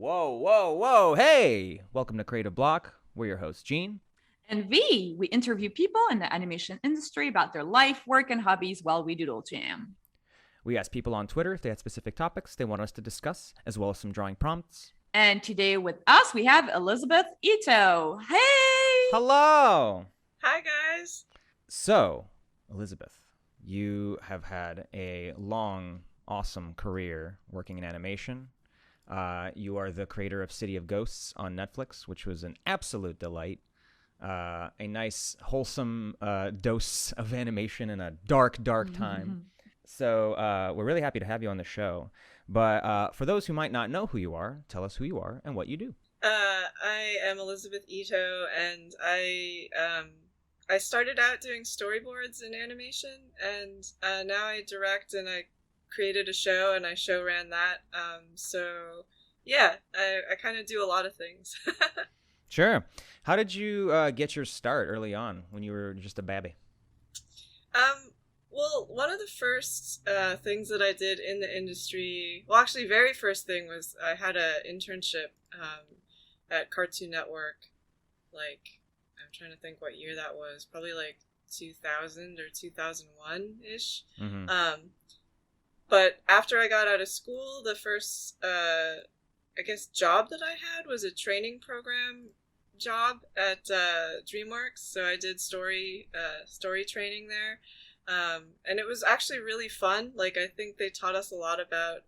Whoa. Hey, welcome to Creative Block. We're your hosts, Gene. And V, we interview people in the animation industry about their life, work, and hobbies while we doodle jam. We asked people on Twitter if they had specific topics they want us to discuss, as well as some drawing prompts. And today with us, we have Elizabeth Ito. Hey! Hello! Hi, guys. So, Elizabeth, you have had a long, awesome career working in animation. You are the creator of City of Ghosts on Netflix, which was an absolute delight. A nice, wholesome dose of animation in a dark time. So we're really happy to have you on the show. But for those who might not know who you are, tell us who you are and what you do. I am Elizabeth Ito, and I started out doing storyboards in animation, and now I direct, and I created a show, and I show ran that. So yeah, I kind of do a lot of things. Sure. How did you get your start early on when you were just a babby? Well, one of the first things that I did in the industry, well, actually, very first thing was I had an internship at Cartoon Network. Like, I'm trying to think what year that was. Probably like 2000 or 2001-ish. Mm-hmm. But after I got out of school, the first, I guess, job that I had was a training program job at DreamWorks. So I did story training there. And it was actually really fun. Like, I think they taught us a lot about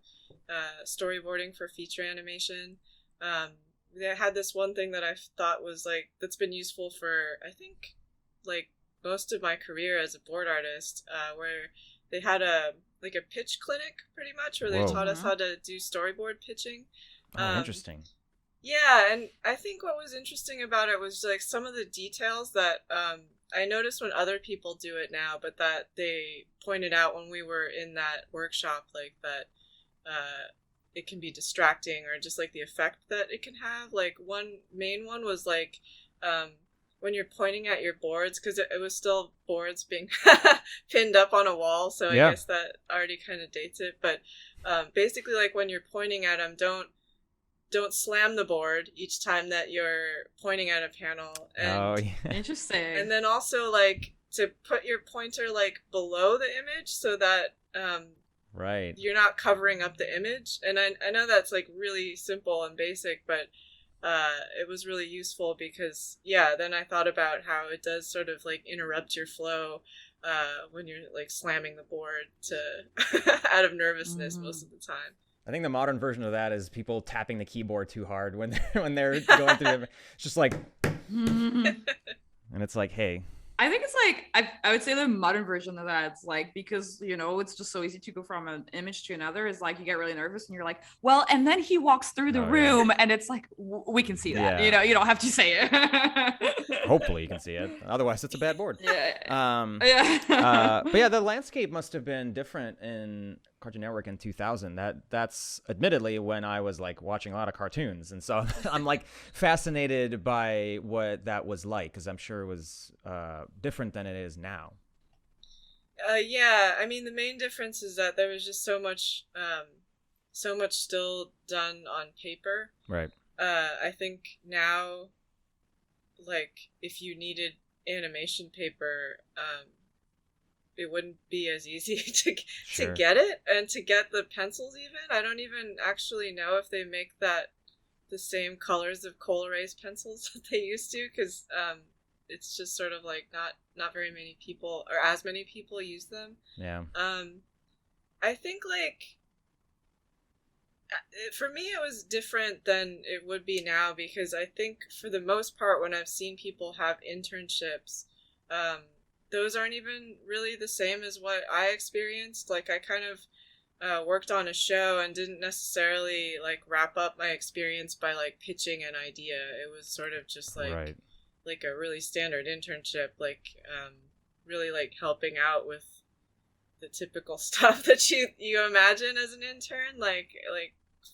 storyboarding for feature animation. They had this one thing that I thought was like, that's been useful for, I think, like most of my career as a board artist, where they had a pitch clinic pretty much, where they taught us how to do storyboard pitching. Oh, interesting. Yeah, and I think what was interesting about it was like some of the details that I noticed when other people do it now, but that they pointed out when we were in that workshop, like that it can be distracting, or just like the effect that it can have. Like, one main one was like when you're pointing at your boards, because it was still boards being pinned up on a wall, so Yeah. I guess that already kind of dates it. But basically, like, when you're pointing at them, don't slam the board each time that you're pointing at a panel. And, oh, yeah. Interesting. And then also, like, to put your pointer, like, below the image so that Right. you're not covering up the image. And I know that's, like, really simple and basic, but it was really useful because, yeah, then I thought about how it does sort of, like, interrupt your flow when you're, like, slamming the board out of nervousness most of the time. I think the modern version of that is people tapping the keyboard too hard when they're going through it's just like and it's like, hey. I think it's like, I would say the modern version of that, it's like, because, you know, it's just so easy to go from an image to another, is like you get really nervous and you're like, well, and then he walks through the room, yeah. And it's like, we can see that. Yeah. You know, you don't have to say it. Hopefully you can see it. Otherwise, it's a bad board. Yeah. But yeah, the landscape must have been different in Cartoon Network in 2000. That's admittedly when I was like watching a lot of cartoons, and so I'm like fascinated by what that was like, because I'm sure it was different than it is now. Yeah, I mean, the main difference is that there was just so much still done on paper. Right. I think now, like, if you needed animation paper, it wouldn't be as easy to get it, and to get the pencils even. I don't even actually know if they make the same colors of Col-Erase pencils that they used to, because it's just sort of like not very many people, or as many people, use them. Yeah. I think, like, for me it was different than it would be now, because I think for the most part when I've seen people have internships, those aren't even really the same as what I experienced. Like, I kind of worked on a show and didn't necessarily like wrap up my experience by like pitching an idea. It was sort of just like right. like a really standard internship, like really like helping out with the typical stuff that you imagine as an intern, like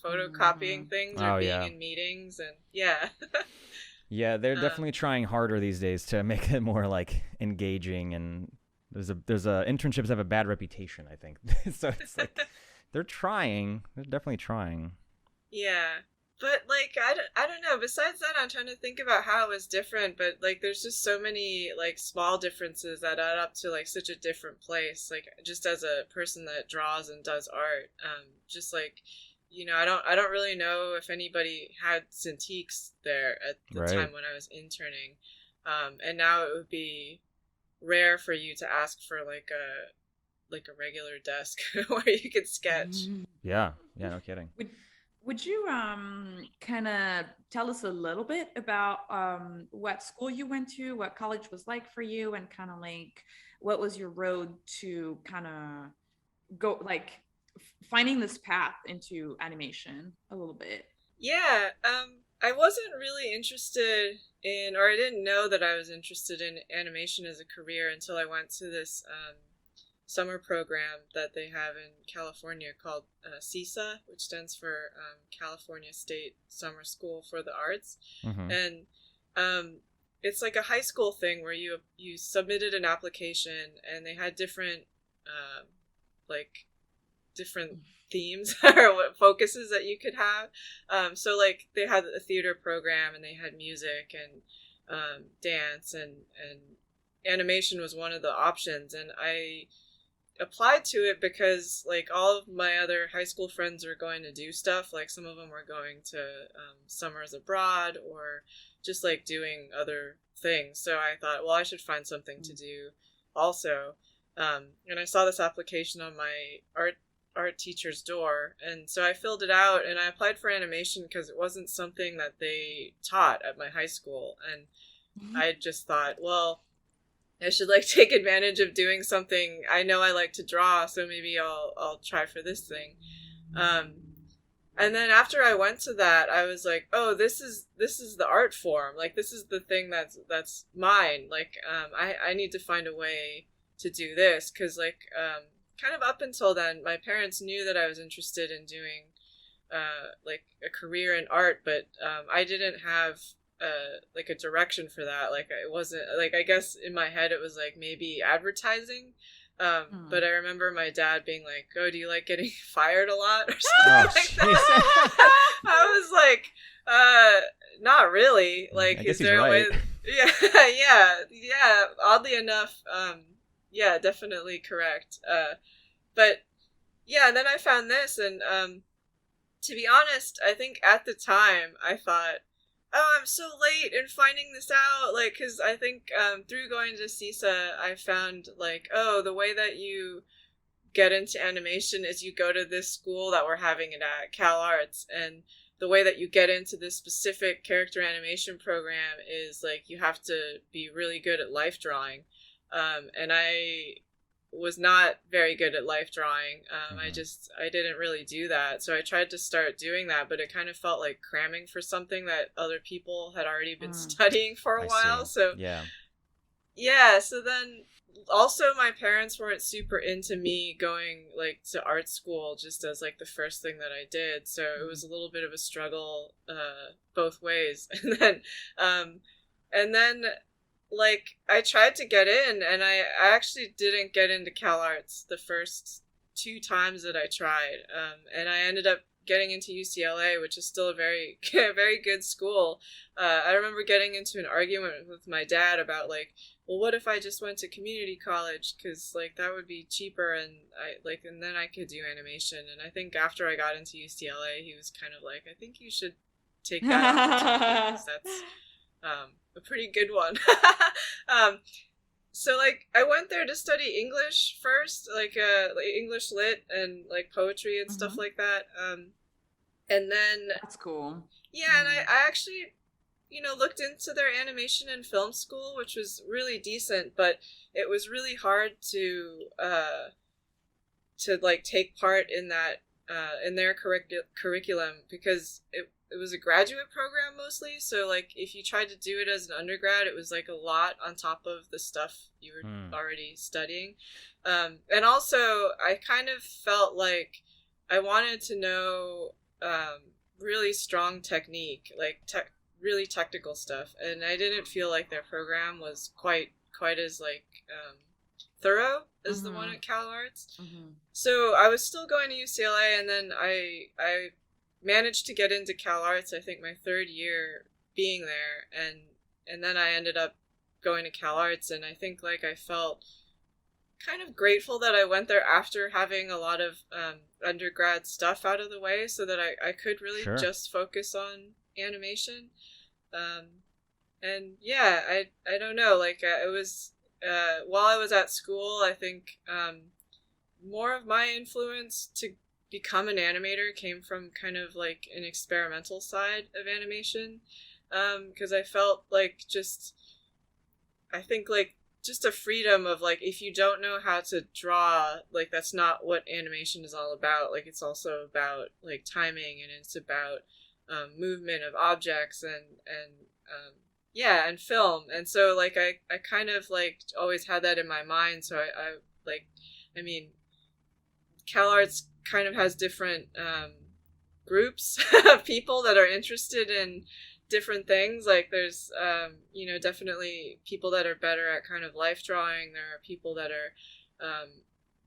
photocopying things, or being in meetings, and yeah. Yeah, they're definitely trying harder these days to make it more like engaging, and there's internships have a bad reputation, I think. So it's like they're definitely trying. Yeah. But like I don't know. Besides that, I'm trying to think about how it was different. But like, there's just so many like small differences that add up to like such a different place. Like just as a person that draws and does art, just like, I don't really know if anybody had Cintiqs there at the time when I was interning, and now it would be rare for you to ask for like a regular desk where you could sketch. Yeah, no kidding. Would you kind of tell us a little bit about what school you went to, what college was like for you, and kind of like what was your road to kind of go like finding this path into animation a little bit? Yeah, I wasn't really interested in, or I didn't know that I was interested in animation as a career until I went to this summer program that they have in California called CISA, which stands for California State Summer School for the Arts. And it's like a high school thing where you submitted an application, and they had different different themes or what focuses that you could have. So like they had a theater program, and they had music and dance, and animation was one of the options. And I applied to it because like all of my other high school friends were going to do stuff. Like some of them were going to summers abroad or just like doing other things. So I thought, well, I should find something to do also. And I saw this application on my art teacher's door, and so I filled it out, and I applied for animation because it wasn't something that they taught at my high school. And I just thought, well, I should like take advantage of doing something. I know I like to draw, so maybe I'll try for this thing. And then after I went to that, I was like, oh, this is the art form. Like this is the thing that's mine. Like I need to find a way to do this, because like kind of up until then, my parents knew that I was interested in doing like a career in art, but I didn't have like a direction for that. Like it wasn't like, I guess in my head it was like maybe advertising, but I remember my dad being like, oh, do you like getting fired a lot or something like that? I was like, not really. Like, is there a way? Yeah, oddly enough, yeah, definitely correct. But yeah, and then I found this, and to be honest, I think at the time I thought, oh, I'm so late in finding this out. Like, because I think through going to CISA, I found like, oh, the way that you get into animation is you go to this school that we're having it at Cal Arts, and the way that you get into this specific character animation program is like you have to be really good at life drawing. And I was not very good at life drawing. I didn't really do that. So I tried to start doing that, but it kind of felt like cramming for something that other people had already been studying for a while. So yeah. So then also my parents weren't super into me going like to art school just as like the first thing that I did. So it was a little bit of a struggle, both ways. And then like I tried to get in, and I actually didn't get into Cal Arts the first 2 times that I tried, and I ended up getting into UCLA, which is still a very very good school. I remember getting into an argument with my dad about like, well, what if I just went to community college, because like that would be cheaper, and and then I could do animation. And I think after I got into UCLA, he was kind of like, I think you should take that opportunity, because that's a pretty good one. So like I went there to study English first, like English lit and like poetry and stuff like that. And then that's cool. Yeah, and I actually, looked into their animation and film school, which was really decent, but it was really hard to like take part in that in their curriculum, because it was a graduate program mostly. So like if you tried to do it as an undergrad, it was like a lot on top of the stuff you were already studying. And also I kind of felt like I wanted to know really strong technique, like really technical stuff, and I didn't feel like their program was quite as like thorough as the one at Cal Arts. So I was still going to UCLA, and then I managed to get into Cal Arts, I think my third year being there, and then I ended up going to Cal Arts, and I think like I felt kind of grateful that I went there after having a lot of undergrad stuff out of the way, so that I could really Sure. just focus on animation. And yeah, I don't know, like it was while I was at school, I think more of my influence to become an animator came from kind of like an experimental side of animation, because I felt like I think like just a freedom of like, if you don't know how to draw, like that's not what animation is all about. Like it's also about like timing, and it's about movement of objects, and yeah, and film. And so like I kind of like always had that in my mind. So I mean, CalArts kind of has different groups of people that are interested in different things. Like there's definitely people that are better at kind of life drawing. There are people that are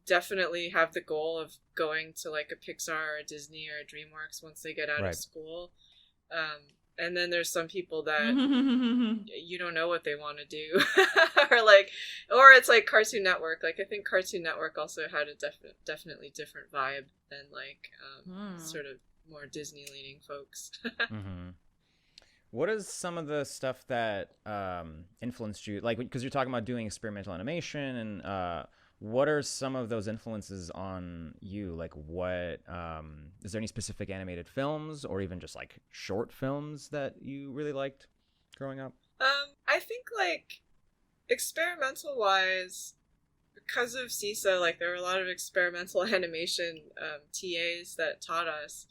definitely have the goal of going to like a Pixar or a Disney or a DreamWorks once they get out Right. of school. And then there's some people that you don't know what they want to do, or it's like Cartoon Network. Like I think Cartoon Network also had a definitely different vibe than like sort of more Disney leaning folks. Mm-hmm. What is some of the stuff that influenced you? Like, because you're talking about doing experimental animation, and what are some of those influences on you? Like, what is there any specific animated films, or even just like short films that you really liked growing up? I think like experimental wise, because of CISA, like there were a lot of experimental animation TAs that taught us.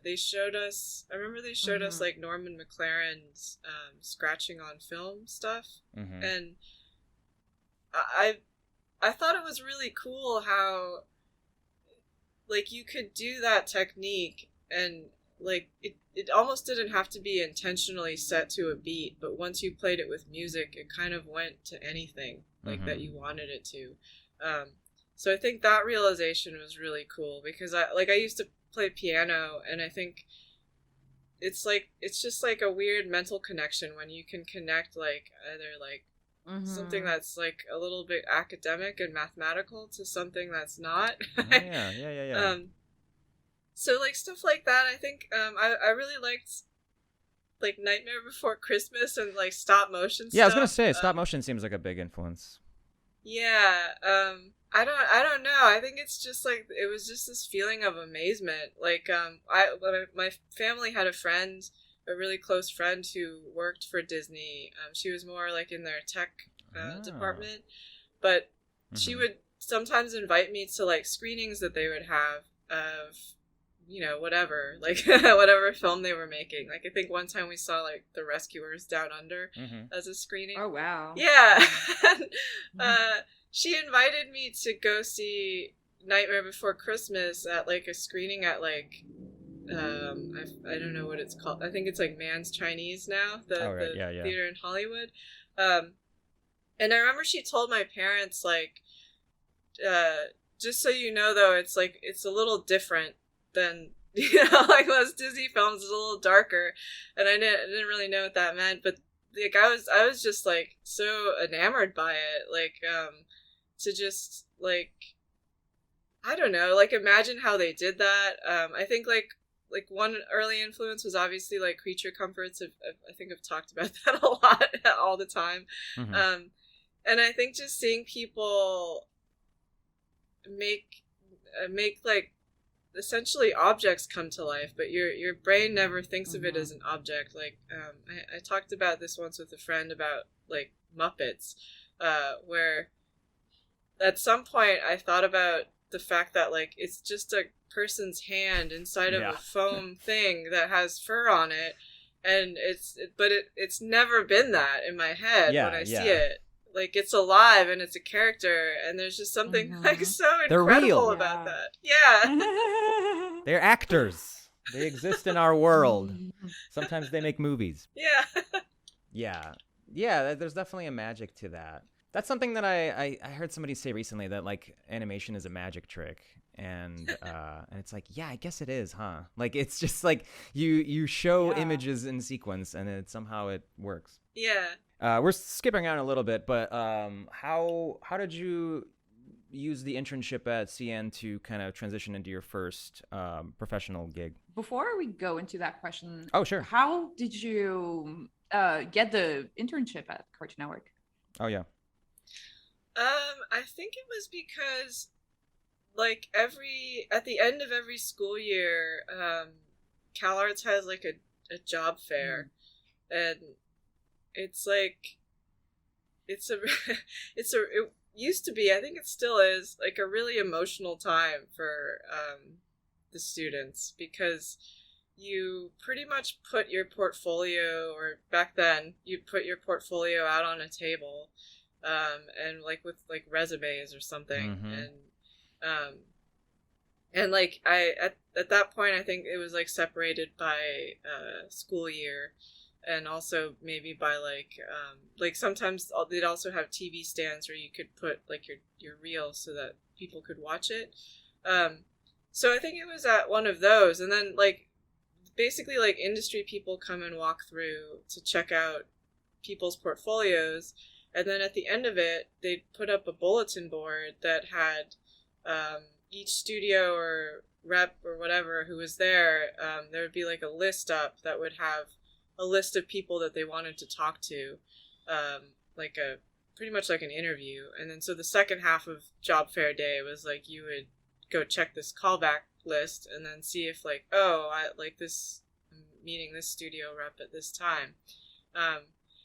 They showed us, I remember they showed us like Norman McLaren's scratching on film stuff. Mm-hmm. And I thought it was really cool how like you could do that technique, and like it almost didn't have to be intentionally set to a beat, but once you played it with music, it kind of went to anything like that you wanted it to. So I think that realization was really cool, because I used to play piano, and I think it's just like a weird mental connection when you can connect like either like something that's like a little bit academic and mathematical to something that's not. Yeah. So like stuff like that, I think I really liked like Nightmare Before Christmas and like stop motion stuff. Yeah, I was gonna say stop motion seems like a big influence. Yeah, I don't know. I think it's just like it was just this feeling of amazement. Like my family had a really close friend who worked for Disney. She was more like in their tech department, but she would sometimes invite me to like screenings that they would have of whatever, like whatever film they were making. Like I think one time we saw like The Rescuers Down Under as a screening. Oh wow. Yeah. She invited me to go see Nightmare Before Christmas at like a screening at like I don't know what it's called. I think it's like Man's Chinese now, the theater in Hollywood. And I remember she told my parents like just so you know though, it's like it's a little different than like most Disney films. Is a little darker, and I didn't really know what that meant, but like I was just like so enamored by it, like to just like I don't know, like imagine how they did that. I think like one early influence was obviously like Creature Comforts. I think I've talked about that a lot all the time. And I think just seeing people make like essentially objects come to life, but your brain never thinks of it as an object. Like I talked about this once with a friend about like Muppets, where at some point I thought about the fact that like it's just a person's hand inside of a foam thing that has fur on it, and it's never been that in my head when I see it. Like it's alive and it's a character, and there's just something like so incredible about that. Yeah. They're actors. They exist in our world. Sometimes they make movies. Yeah. Yeah. There's definitely a magic to that. That's something that I heard somebody say recently, that like animation is a magic trick. And it's like, yeah, I guess it is, huh? Like, it's just like you show images in sequence and somehow it works. Yeah. We're skipping around a little bit, but how did you use the internship at CN to kind of transition into your first professional gig? Before we go into that question, Oh, sure. How did you get the internship at Cartoon Network? Oh, yeah. I think it was because, like, at the end of every school year, CalArts has like a job fair, and it's like, it used to be, I think it still is, like a really emotional time for the students, because you pretty much put your portfolio, or back then you'd put your portfolio out on a table, and like with like resumes or something, and like at that point I think it was like separated by school year, and also maybe by like sometimes they'd also have TV stands where you could put like your reel so that people could watch it. So I think it was at one of those, and then like basically like industry people come and walk through to check out people's portfolios, and then at the end of it they'd put up a bulletin board that had each studio or rep or whatever who was there, there would be like a list up that would have a list of people that they wanted to talk to, like a pretty much like an interview. And then so the second half of job fair day was like you would go check this callback list and then see if like, oh, I like this, I'm meeting this studio rep at this time.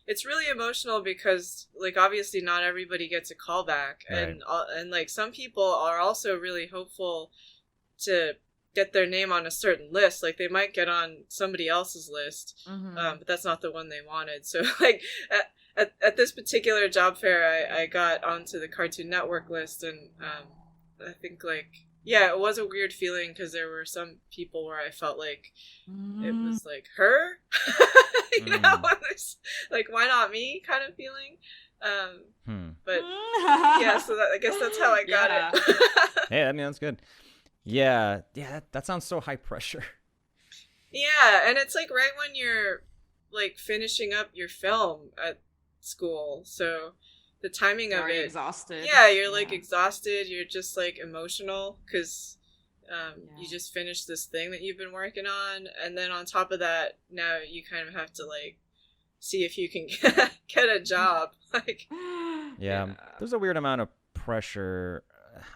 It's really emotional because like obviously not everybody gets a callback, right. And like some people are also really hopeful to get their name on a certain list. Like they might get on somebody else's list, but that's not the one they wanted. So like at this particular job fair, I got onto the Cartoon Network list, and I think like, yeah, it was a weird feeling because there were some people where I felt like it was like her, you know, like why not me kind of feeling. But yeah, so I guess that's how I got it. Hey, I mean that's good. Yeah, that sounds so high pressure. Yeah, and it's like right when you're like finishing up your film at school, so the timing of it, exhausted. Yeah, you're like exhausted. You're just like emotional because you just finished this thing that you've been working on, and then on top of that, now you kind of have to like see if you can get a job. Like, yeah, there's a weird amount of pressure.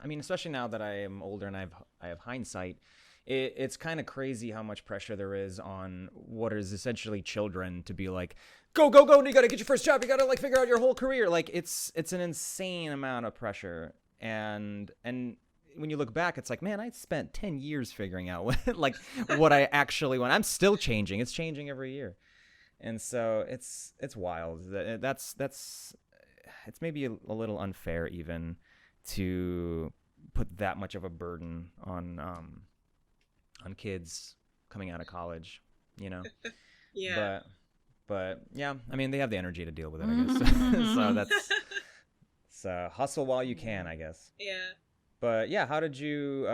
I mean, especially now that I am older and I have hindsight, it's kind of crazy how much pressure there is on what is essentially children to be like, go, you gotta get your first job, you gotta like figure out your whole career. Like it's an insane amount of pressure, and when you look back, it's like, man, I spent 10 years figuring out what I actually want. I'm still changing. It's changing every year, and so it's wild. That's it's maybe a little unfair even to put that much of a burden on kids coming out of college, you know. Yeah. But yeah, I mean, they have the energy to deal with it, I guess. So that's hustle while you can, I guess. Yeah. But yeah, how did you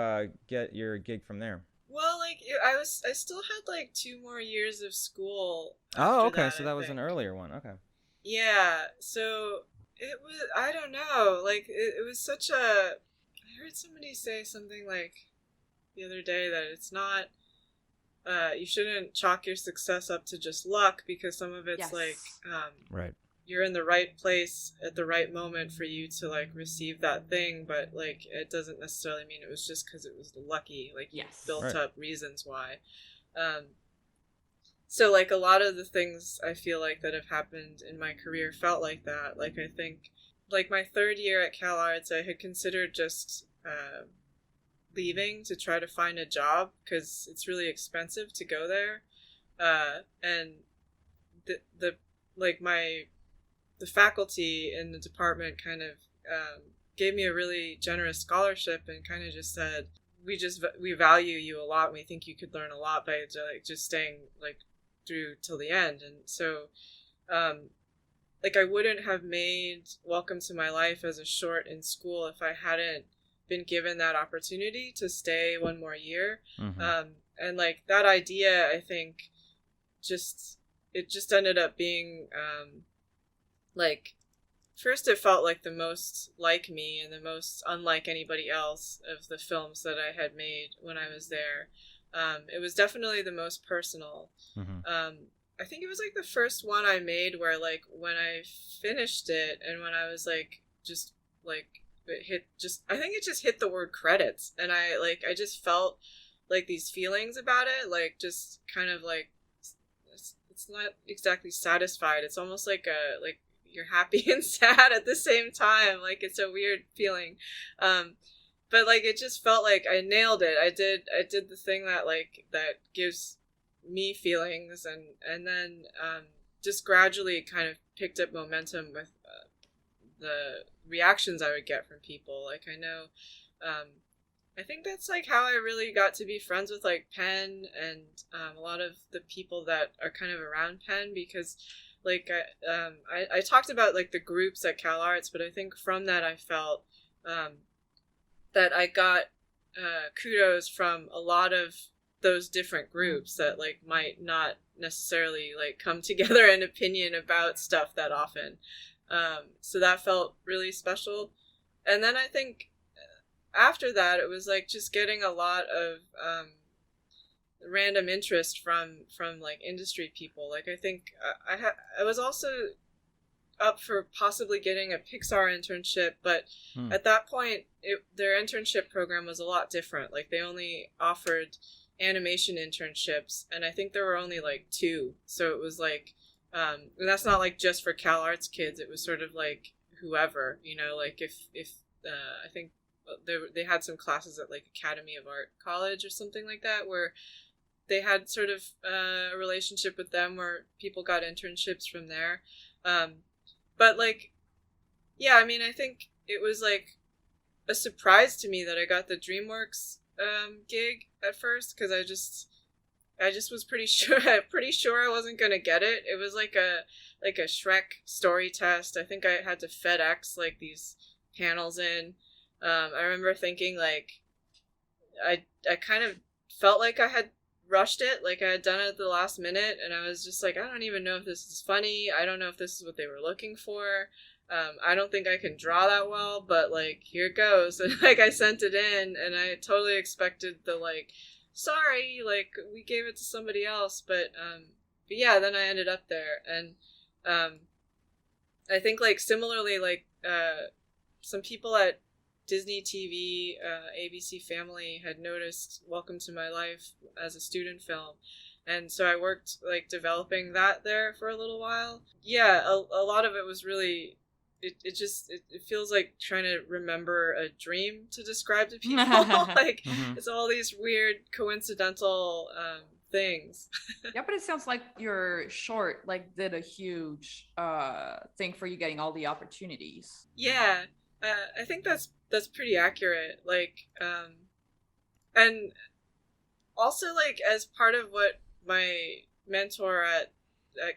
get your gig from there? Well, like I still had like 2 more years of school. Oh, okay. So that was an earlier one. Okay. Yeah. So it was, I don't know, like it was such a, I heard somebody say something like the other day that it's not, you shouldn't chalk your success up to just luck, because some of it's like, right, you're in the right place at the right moment for you to like receive that thing, but like it doesn't necessarily mean it was just because it was lucky. Like you built up reasons why. So like a lot of the things I feel like that have happened in my career felt like that. Like I think like my 3rd year at CalArts, I had considered just leaving to try to find a job because it's really expensive to go there. And the faculty in the department kind of gave me a really generous scholarship and kind of just said, we value you a lot and we think you could learn a lot by like just staying like through till the end. And so like I wouldn't have made Welcome to My Life as a short in school if I hadn't been given that opportunity to stay one more year. And like that idea, I think it just ended up being like, first it felt like the most like me and the most unlike anybody else of the films that I had made when I was there. It was definitely the most personal. I think it was like the first one I made where like when I finished it and when I was like just like I think it just hit the word credits, and I just felt like these feelings about it, like just kind of like it's not exactly satisfied. It's almost like you're happy and sad at the same time. Like it's a weird feeling. But like it just felt like I nailed it. I did the thing that gives me feelings, and then just gradually kind of picked up momentum with the reactions I would get from people. Like I know I think that's like how I really got to be friends with like Penn and a lot of the people that are kind of around Penn, because like I talked about like the groups at Cal Arts, but I think from that I felt that I got kudos from a lot of those different groups that like might not necessarily like come together in opinion about stuff that often. So that felt really special. And then I think after that, it was like just getting a lot of random interest from like industry people. Like I think I was also up for possibly getting a Pixar internship, but at that point, their internship program was a lot different. Like they only offered animation internships, and I think there were only like 2. So it was like, and that's not like just for Cal Arts kids. It was sort of like whoever, you know, like if I think they had some classes at like Academy of Art College or something like that, where they had sort of a relationship with them where people got internships from there. But like, yeah, I mean, I think it was like a surprise to me that I got the DreamWorks gig at first, because I just was pretty sure I wasn't gonna get it. It was like a Shrek story test. I think I had to FedEx like these panels in. I remember thinking like I kind of felt like I had rushed it, like I had done it at the last minute, and I was just like, I don't even know if this is funny. I don't know if this is what they were looking for. I don't think I can draw that well, but like here it goes. And like I sent it in, and I totally expected the like, sorry, like we gave it to somebody else, but yeah, then I ended up there. And I think like similarly, like some people at Disney TV, ABC Family had noticed Welcome to My Life as a student film. And so I worked like developing that there for a little while. Yeah, a lot of it was really, it feels like trying to remember a dream to describe to people. Like it's all these weird coincidental things. Yeah, but it sounds like your short like did a huge thing for you getting all the opportunities. Yeah, I think that's pretty accurate. Like, and also like as part of what my mentor at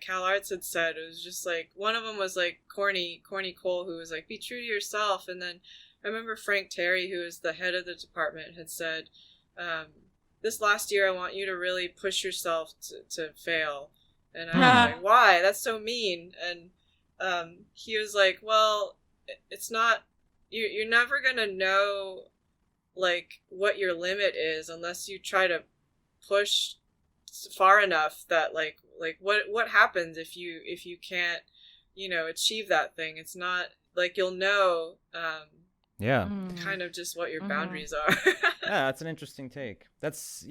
Cal Arts had said, it was just like, one of them was like Corny Cole, who was like, be true to yourself. And then I remember Frank Terry, who is the head of the department, had said, this last year I want you to really push yourself to fail. And I was like, why? That's so mean. And he was like, well, it's not, you're never gonna know like what your limit is unless you try to push far enough that like what happens if you can't, you know, achieve that thing. It's not like you'll know kind of just what your boundaries are. Yeah, that's an interesting take. It's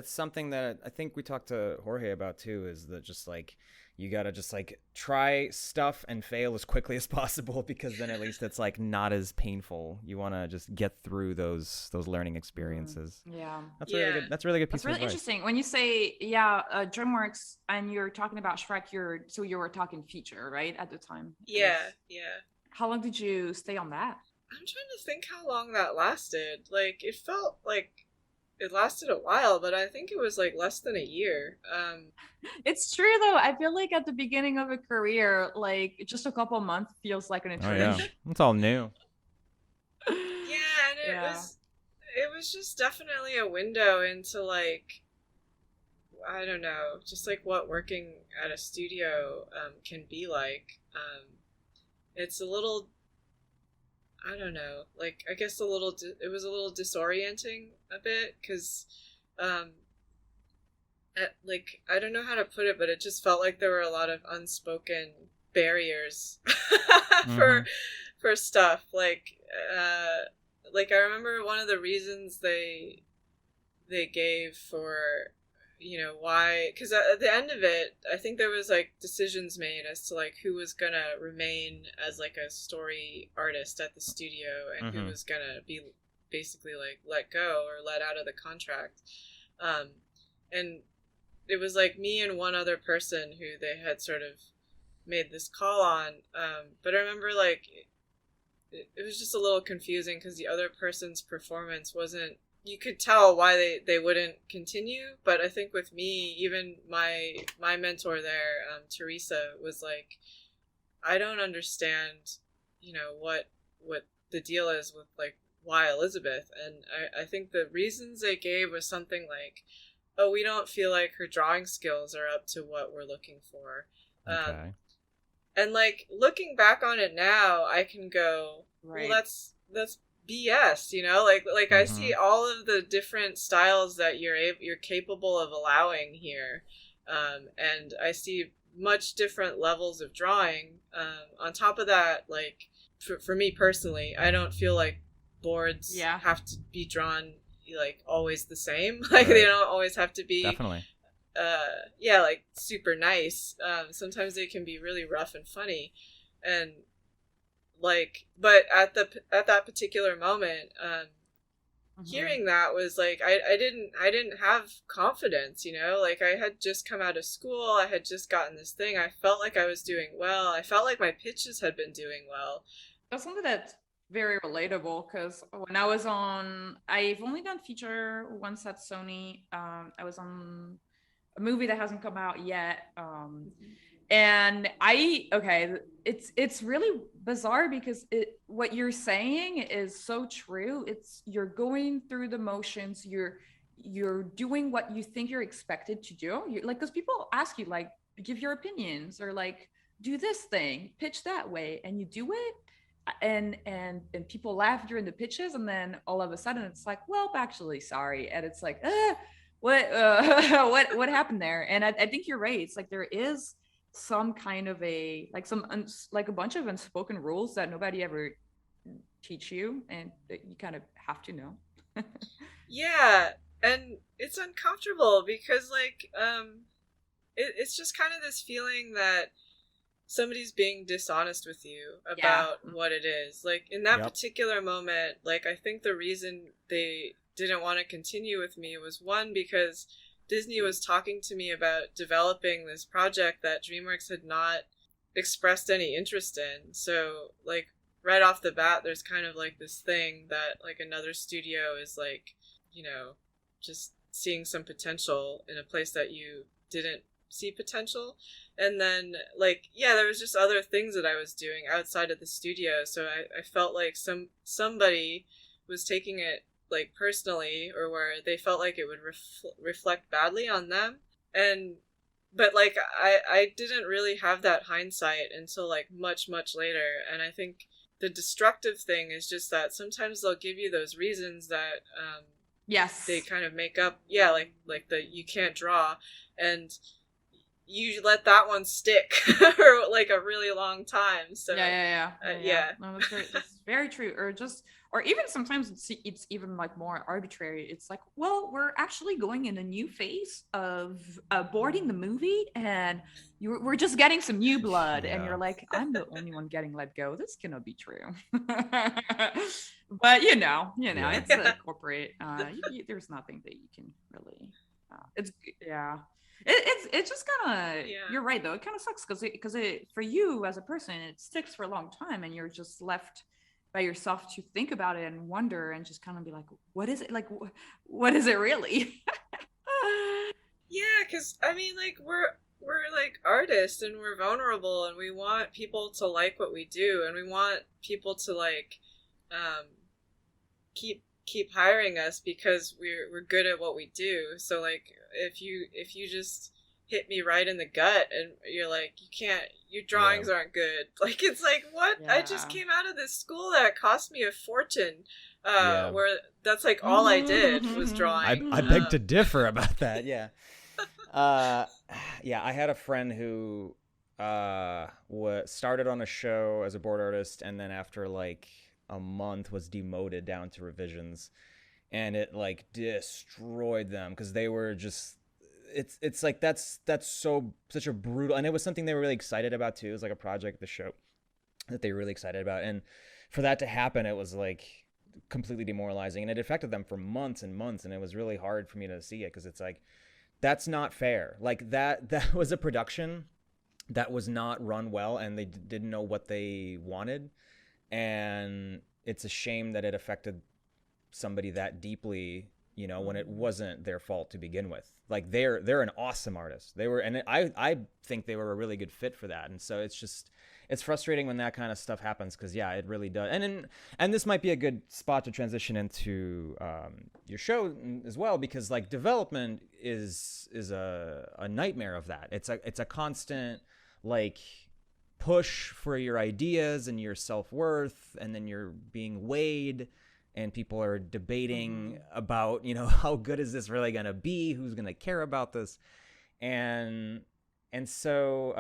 something that I think we talked to Jorge about too, is that just like you gotta just like try stuff and fail as quickly as possible, because then at least it's like not as painful. You want to just get through those learning experiences. Yeah, that's really good. That's really good piece That's really of advice. interesting. When you say DreamWorks and you're talking about Shrek, you were talking feature, right, at the time? Yeah. How long did you stay on that? I'm trying to think how long that lasted. Like it felt it lasted a while, but I think it was like less than a year. It's true though. I feel like at the beginning of a career, like just a couple months feels like an Oh yeah, eternity. it's all new. Yeah, and Yeah. it was just definitely a window into like, I don't know, just like what working at a studio can be like. It's a little, I don't know, like I guess it was a little disorienting a bit because, like I don't know how to put it, but it just felt like there were a lot of unspoken barriers for Mhm. for stuff. Like I remember one of the reasons they gave for why, because at the end of it I think there was like decisions made as to like who was gonna remain as like a story artist at the studio and who Mhm. was gonna be basically like let go or let out of the contract. And it was like me and one other person who they had sort of made this call on. But I remember like it was just a little confusing because the other person's performance wasn't, you could tell why they wouldn't continue. But I think with me, even my mentor there, Teresa, was like, I don't understand, what the deal is with like why Elizabeth. And I think the reasons they gave was something like, oh, we don't feel like her drawing skills are up to what we're looking for. Okay. And like looking back on it now, I can go, well, Right. that's BS, like I see Mhm. all of the different styles that you're capable of allowing here, and I see much different levels of drawing. On top of that, like for me personally, I don't feel like boards Yeah. have to be drawn like always the same. Like they Right. don't always have to be Definitely. yeah, like super nice. Sometimes they can be really rough and funny, and like, but at that particular moment, Mhm. hearing that was like I didn't have confidence. Like I had just come out of school, I had just gotten this thing, I felt like I was doing well, I felt like my pitches had been doing well. That's something that's very relatable because when I was on, I've only done feature once at Sony. I was on a movie that hasn't come out yet. And okay, it's really bizarre because what you're saying is so true. It's you're going through the motions, you're doing what you think you're expected to do. You like because people ask you like give your opinions or like do this thing, pitch that way, and you do it and people laugh during the pitches and then all of a sudden it's like well actually sorry and it's like what what happened there and I think you're right it's like there is some kind of a like like a bunch of unspoken rules that nobody ever teach you and that you kind of have to know. Yeah, and it's uncomfortable because like it's just kind of this feeling that somebody's being dishonest with you Yeah. about what it is. Like in that Yep. particular moment, like I think the reason they didn't want to continue with me was one because Disney was talking to me about developing this project that DreamWorks had not expressed any interest in. So like right off the bat there's kind of like this thing that like another studio is like, just seeing some potential in a place that you didn't see potential. And then like yeah, there was just other things that I was doing outside of the studio, so I felt like somebody was taking it like personally, or where they felt like it would reflect badly on them. And but like I didn't really have that hindsight until like much later. And I think the destructive thing is just that sometimes they'll give you those reasons that they Yes. kind of make up, yeah, like the you can't draw, and you let that one stick for like a really long time. So Yeah. yeah. No, that's very true. Or just, or even sometimes it's even like more arbitrary. It's like, well, we're actually going in a new phase of boarding the movie, and we're just getting some new blood, and Yeah. you're like, I'm the only one getting let go. This cannot be true. But Yeah. it's a corporate. There's nothing that you can really. It's yeah. It's just kind of Yeah. you're right though it kind of sucks because it for you as a person it sticks for a long time and you're just left by yourself to think about it and wonder and just kind of be like, what is it? Like, what is it really? Yeah, because I mean, like we're like artists and we're vulnerable and we want people to like what we do and we want people to like keep hiring us because we're good at what we do. So like if you just hit me right in the gut and you're like, you can't, your drawings aren't good, like it's like, what? I just came out of this school that cost me a fortune, where that's like all I did was drawing. I beg to differ about that. Yeah. I had a friend who started on a show as a board artist, and then after like a month was demoted down to revisions, and it like destroyed them because they were just it's like that's such a brutal, and it was something they were really excited about too. It was like a project, the show that they were really excited about, and for that to happen, it was like completely demoralizing, and it affected them for months and months, and it was really hard for me to see it because it's like, that's not fair. Like that was a production that was not run well, and they didn't know what they wanted, and it's a shame that it affected somebody that deeply, you know, when it wasn't their fault to begin with. Like they're an awesome artist. They were, and I think they were a really good fit for that. And so it's frustrating when that kind of stuff happens, because it really does. And this might be a good spot to transition into your show as well, because like development is a nightmare of that. It's a constant like push for your ideas and your self-worth, and then you're being weighed, and people are debating about, you know, how good is this really going to be? Who's going to care about this? And so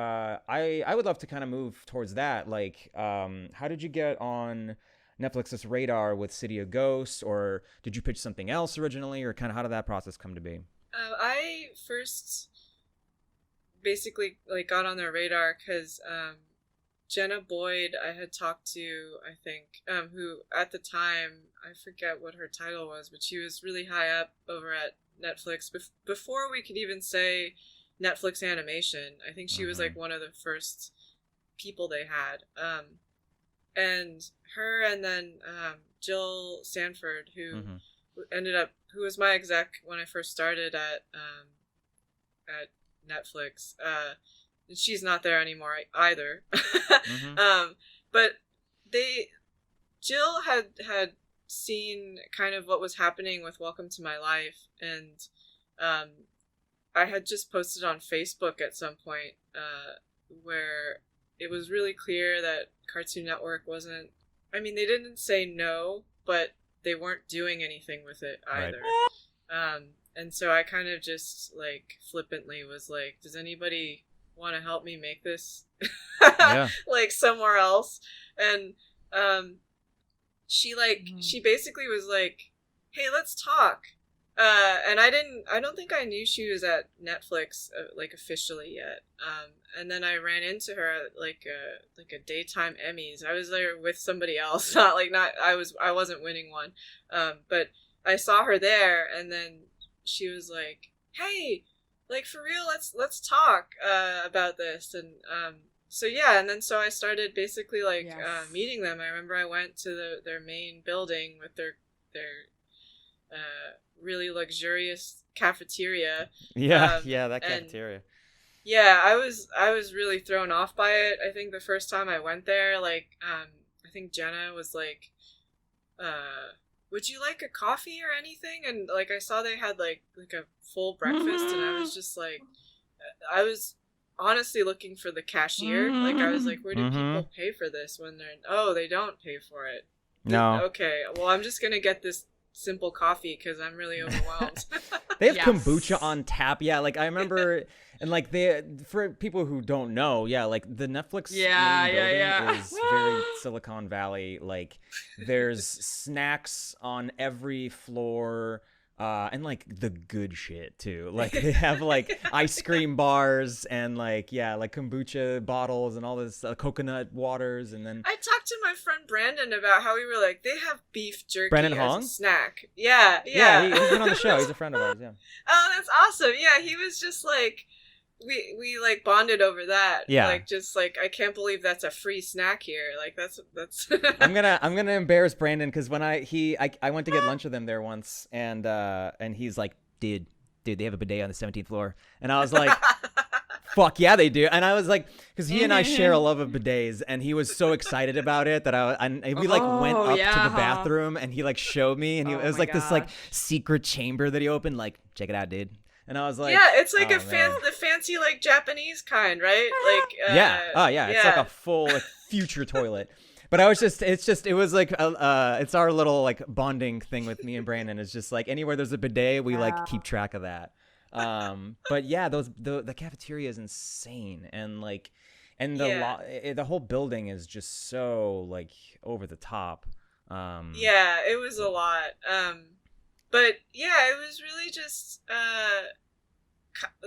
I would love to kind of move towards that. Like, how did you get on Netflix's radar with City of Ghosts, or did you pitch something else originally, or kind of how did that process come to be? I first basically like got on their radar because Jenna Boyd I had talked to, I think, who at the time, I forget what her title was, but she was really high up over at Netflix before we could even say Netflix animation. I think she was like one of the first people they had. And her, and then Jill Sanford, who who was my exec when I first started at Netflix. And she's not there anymore either. But Jill had seen kind of what was happening with Welcome to My Life, and I had just posted on Facebook at some point where it was really clear that Cartoon Network wasn't, I mean, they didn't say no, but they weren't doing anything with it either. Right. And so I kind of just like flippantly was like, does anybody want to help me make this like somewhere else? And she basically was like, hey, let's talk. And I don't think I knew she was at Netflix like officially yet. And then I ran into her at like a daytime Emmys. I was there with somebody else, I wasn't winning one. But I saw her there, and then she was like, hey, like for real, let's talk about this. And so I started basically like meeting them. I remember I went to their main building with their really luxurious cafeteria. That cafeteria. I was really thrown off by it. I think the first time I went there, like I think Jenna was like, would you like a coffee or anything? And like I saw they had like a full breakfast, and I was just like, I was honestly looking for the cashier. Like I was like, where do people pay for this when they don't pay for it? No. Okay, well I'm just gonna get this simple coffee because I'm really overwhelmed. They have kombucha on tap. Yeah, like I remember, and like for people who don't know, like the Netflix main building is very Silicon Valley. Like there's snacks on every floor. And like the good shit too. Like they have like ice cream bars and like kombucha bottles and all this coconut waters. And then I talked to my friend Brandon about how we were like, they have beef jerky Brandon as Hong? a snack. Yeah. He's been on the show. He's a friend of ours. Yeah. Oh, that's awesome. Yeah, he was just like we like bonded over that. Yeah. Like just like I can't believe that's a free snack here. Like that's. I'm gonna embarrass Brandon because when I went to get lunch with him there once, and he's like, dude, they have a bidet on the 17th floor, and I was like, fuck yeah, they do. And I was like, because he and I share a love of bidets, and he was so excited about it that we like went up to the bathroom, and he like showed me, and it was like this like secret chamber that he opened, like, check it out, dude. And I was like, yeah, it's like the fancy like Japanese kind, right? Like it's like a full like, future toilet. But I was it was like it's our little like bonding thing with me and Brandon. It's just like anywhere there's a bidet, we like keep track of that. But yeah, the cafeteria is insane, and like, and the whole building is just so like over the top. Yeah, it was a lot. But yeah, it was really just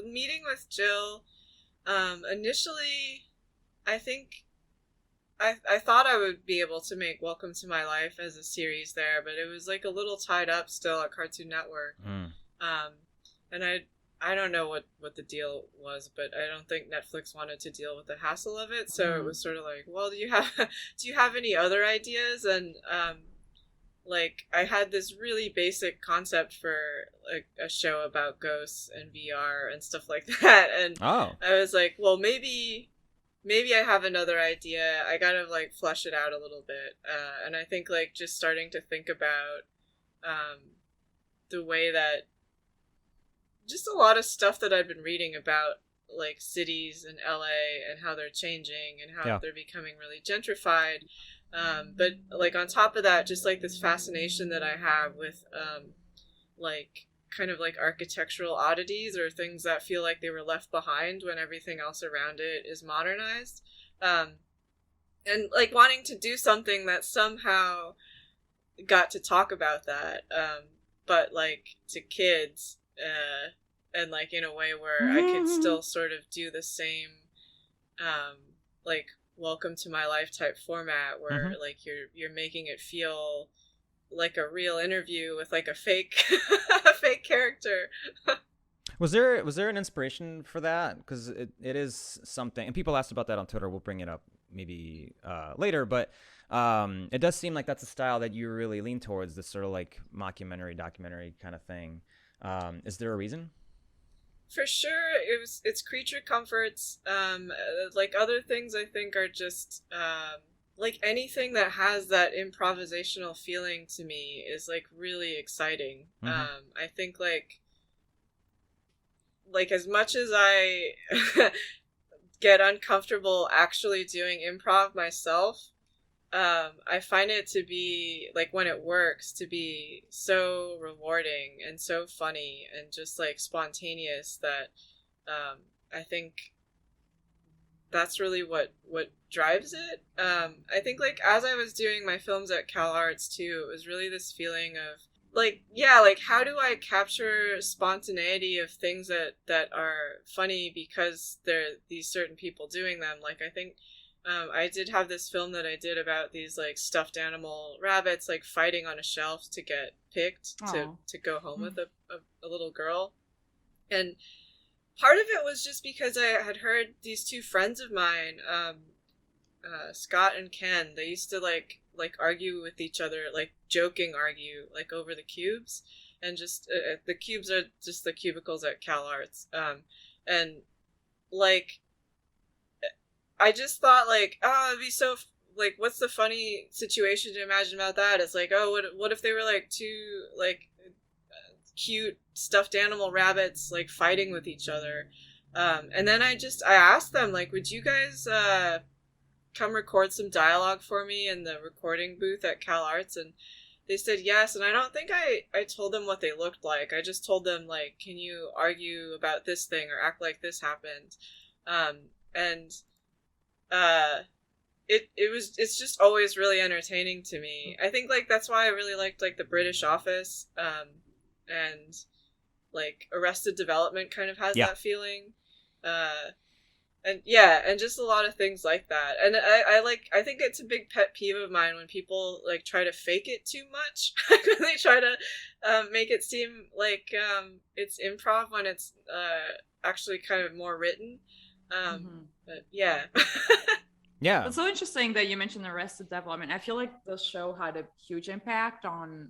meeting with Jill. Initially, I think I thought I would be able to make Welcome to My Life as a series there, but it was like a little tied up still at Cartoon Network. And I don't know what the deal was, but I don't think Netflix wanted to deal with the hassle of it. So it was sort of like, well, do you have any other ideas? And like I had this really basic concept for like a show about ghosts and VR and stuff like that. And I was like, well, maybe I have another idea. I gotta like flesh it out a little bit. And I think like just starting to think about the way that just a lot of stuff that I've been reading about like cities in LA and how they're changing and how they're becoming really gentrified. But like on top of that, just like this fascination that I have with like kind of like architectural oddities or things that feel like they were left behind when everything else around it is modernized. And like wanting to do something that somehow got to talk about that, but like to kids, and like in a way where I could still sort of do the same, like Welcome to My Life type format where like you're making it feel like a real interview with like a fake a fake character. Was there an inspiration for that? Because it is something, and people asked about that on Twitter. We'll bring it up maybe later, but it does seem like that's a style that you really lean towards, this sort of like mockumentary, documentary kind of thing. Is there a reason? For sure, it's creature comforts. Like other things I think are just like anything that has that improvisational feeling to me is like really exciting. I think like as much as I get uncomfortable actually doing improv myself, I find it to be like when it works to be so rewarding and so funny and just like spontaneous that I think that's really what drives it. I think like as I was doing my films at Cal Arts too, it was really this feeling of like, yeah, like how do I capture spontaneity of things that are funny because there are these certain people doing them. Like I think I did have this film that I did about these like stuffed animal rabbits like fighting on a shelf to get picked to go home with a little girl. And part of it was just because I had heard these two friends of mine, Scott and Ken, they used to like argue with each other, like joking argue like over the cubes, and just the cubes are just the cubicles at Cal Arts. And like I just thought like, oh, it'd be so like, what's the funny situation to imagine about that? It's like, oh, what if they were like two like cute stuffed animal rabbits like fighting with each other? And then I asked them like, would you guys come record some dialogue for me in the recording booth at Cal Arts? And they said yes. And I don't think I told them what they looked like. I just told them like, can you argue about this thing or act like this happened? It's just always really entertaining to me. I think like that's why I really liked like the British Office, and like Arrested Development kind of has that feeling. And just a lot of things like that. And I think it's a big pet peeve of mine when people like try to fake it too much. When they try to make it seem like it's improv when it's actually kind of more written. But yeah. Yeah. It's so interesting that you mentioned Arrested Development. I feel like the show had a huge impact on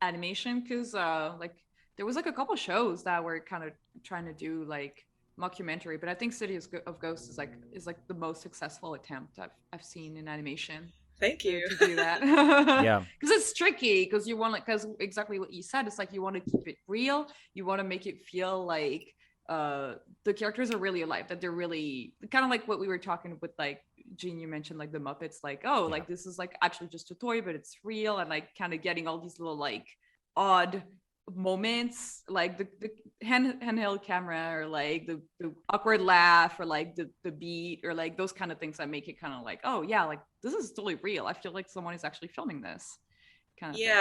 animation because like there was like a couple shows that were kind of trying to do like mockumentary, but I think City of Ghosts is like the most successful attempt I've seen in animation. Thank you. To do that. Yeah. Because it's tricky because you want because exactly what you said, it's like you want to keep it real. You want to make it feel like the characters are really alive, that they're really kind of like what we were talking with like Jean, you mentioned like the Muppets, like like this is like actually just a toy, but it's real, and like kind of getting all these little like odd moments, like the handheld camera, or like the awkward laugh, or like the beat, or like those kind of things that make it kind of like, oh yeah, like this is totally real. I feel like someone is actually filming this kind of thing.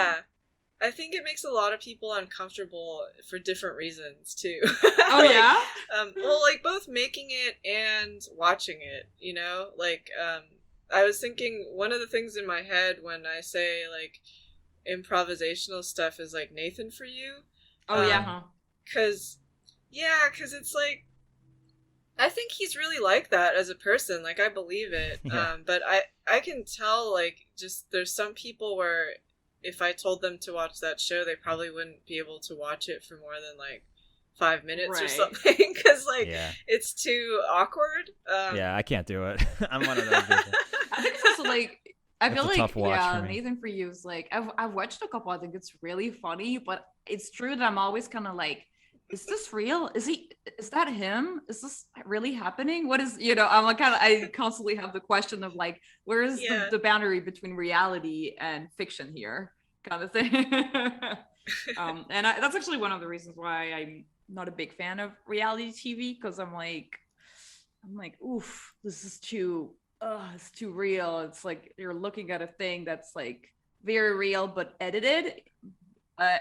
I think it makes a lot of people uncomfortable for different reasons too. Oh yeah. Well, like both making it and watching it, you know, like I was thinking one of the things in my head when I say like improvisational stuff is like Nathan for you. Oh yeah. Cause it's like I think he's really like that as a person. Like I believe it. Yeah. But I can tell like just there's some people where if I told them to watch that show, they probably wouldn't be able to watch it for more than like 5 minutes or something, because like it's too awkward. Yeah, I can't do it. I'm one of those people. I think it's also like I feel like Nathan for You is like I've watched a couple. I think it's really funny, but it's true that I'm always kind of like, is this real? Is that him? Is this really happening? What is, I'm like I constantly have the question of like, where is the boundary between reality and fiction here, kind of thing. And that's actually one of the reasons why I'm not a big fan of reality TV, because I'm like, oof, this is too, it's too real. It's like you're looking at a thing that's like very real but edited.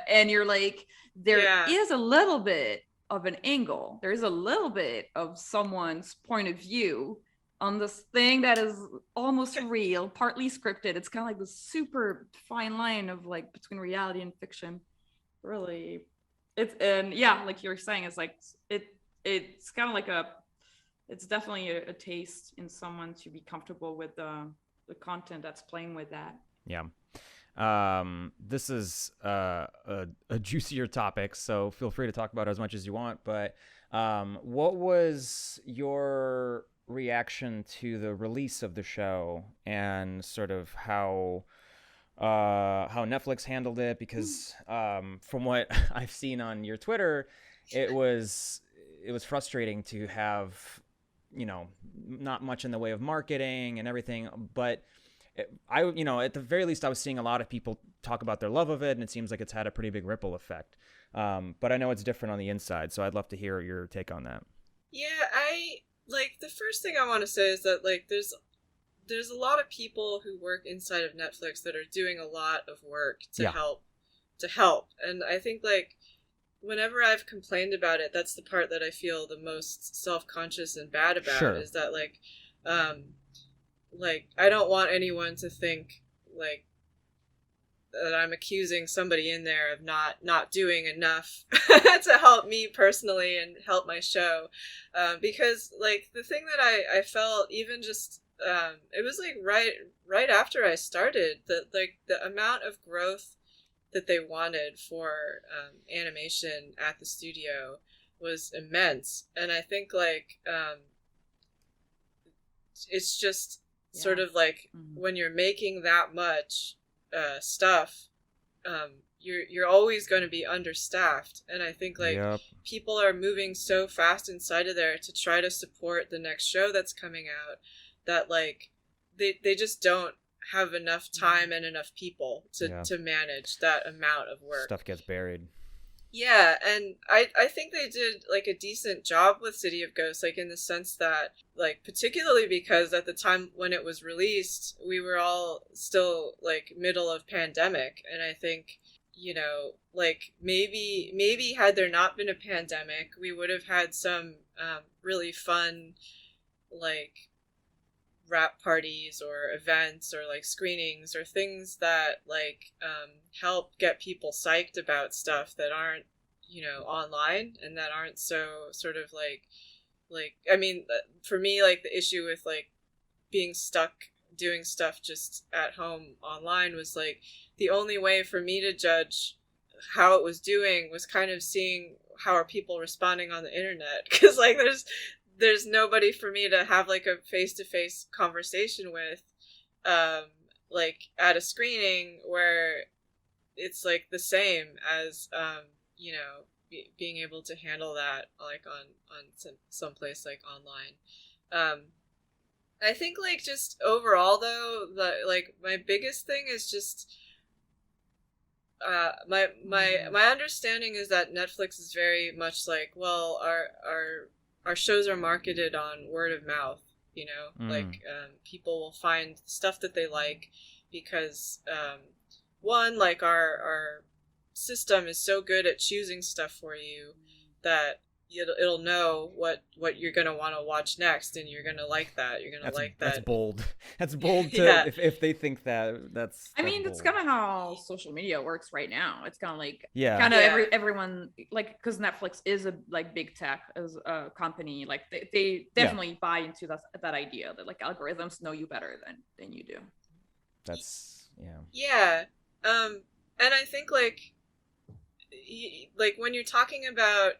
And you're like, there is a little bit of an angle. There's a little bit of someone's point of view on this thing that is almost real, partly scripted. It's kind of like this super fine line of like between reality and fiction. Really, like you were saying, it's like it's kind of like it's definitely a taste in someone to be comfortable with the content that's playing with that. Yeah. This is a juicier topic, so feel free to talk about it as much as you want. But what was your reaction to the release of the show, and sort of how Netflix handled it? Because from what I've seen on your Twitter, it was frustrating to have, not much in the way of marketing and everything, but at the very least, I was seeing a lot of people talk about their love of it, and it seems like it's had a pretty big ripple effect. But I know it's different on the inside, so I'd love to hear your take on that. Yeah, the first thing I want to say is that, like, there's a lot of people who work inside of Netflix that are doing a lot of work to help. And I think, like, whenever I've complained about it, that's the part that I feel the most self-conscious and bad about, is that, like, I don't want anyone to think like that I'm accusing somebody in there of not doing enough to help me personally and help my show, because like the thing that I felt, even just it was like right after I started, that like the amount of growth that they wanted for animation at the studio was immense. And I think like it's just sort of like when you're making that much stuff, you're always going to be understaffed. And I think like people are moving so fast inside of there to try to support the next show that's coming out, that like they just don't have enough time and enough people to manage that amount of work. Stuff gets buried. Yeah, and I think they did like a decent job with City of Ghosts, like in the sense that, like, particularly because at the time when it was released, we were all still like middle of pandemic, and I think, you know, like maybe had there not been a pandemic, we would have had some really fun like wrap parties or events or like screenings or things that like help get people psyched about stuff that aren't, you know, online and that aren't so sort of like I mean, for me, like the issue with like being stuck doing stuff just at home online was like the only way for me to judge how it was doing was kind of seeing how are people responding on the internet, because like there's nobody for me to have like a face-to-face conversation with like at a screening where it's like the same as you know, being able to handle that like on some place like online. I think like just overall though, like my biggest thing is just my understanding is that Netflix is very much like, well, our shows are marketed on word of mouth, you know, like people will find stuff that they like because one, like our system is so good at choosing stuff for you that it'll know what you're gonna want to watch next, and you're gonna like that. You're gonna like that. That's bold. That's bold. Yeah. If they think that, that's. I mean, bold. that's kind of how social media works right now. It's kind of like Yeah. everyone like, because Netflix is a like big tech as a company. Like they definitely buy into that idea that like algorithms know you better than you do. That's Yeah. And I think like when you're talking about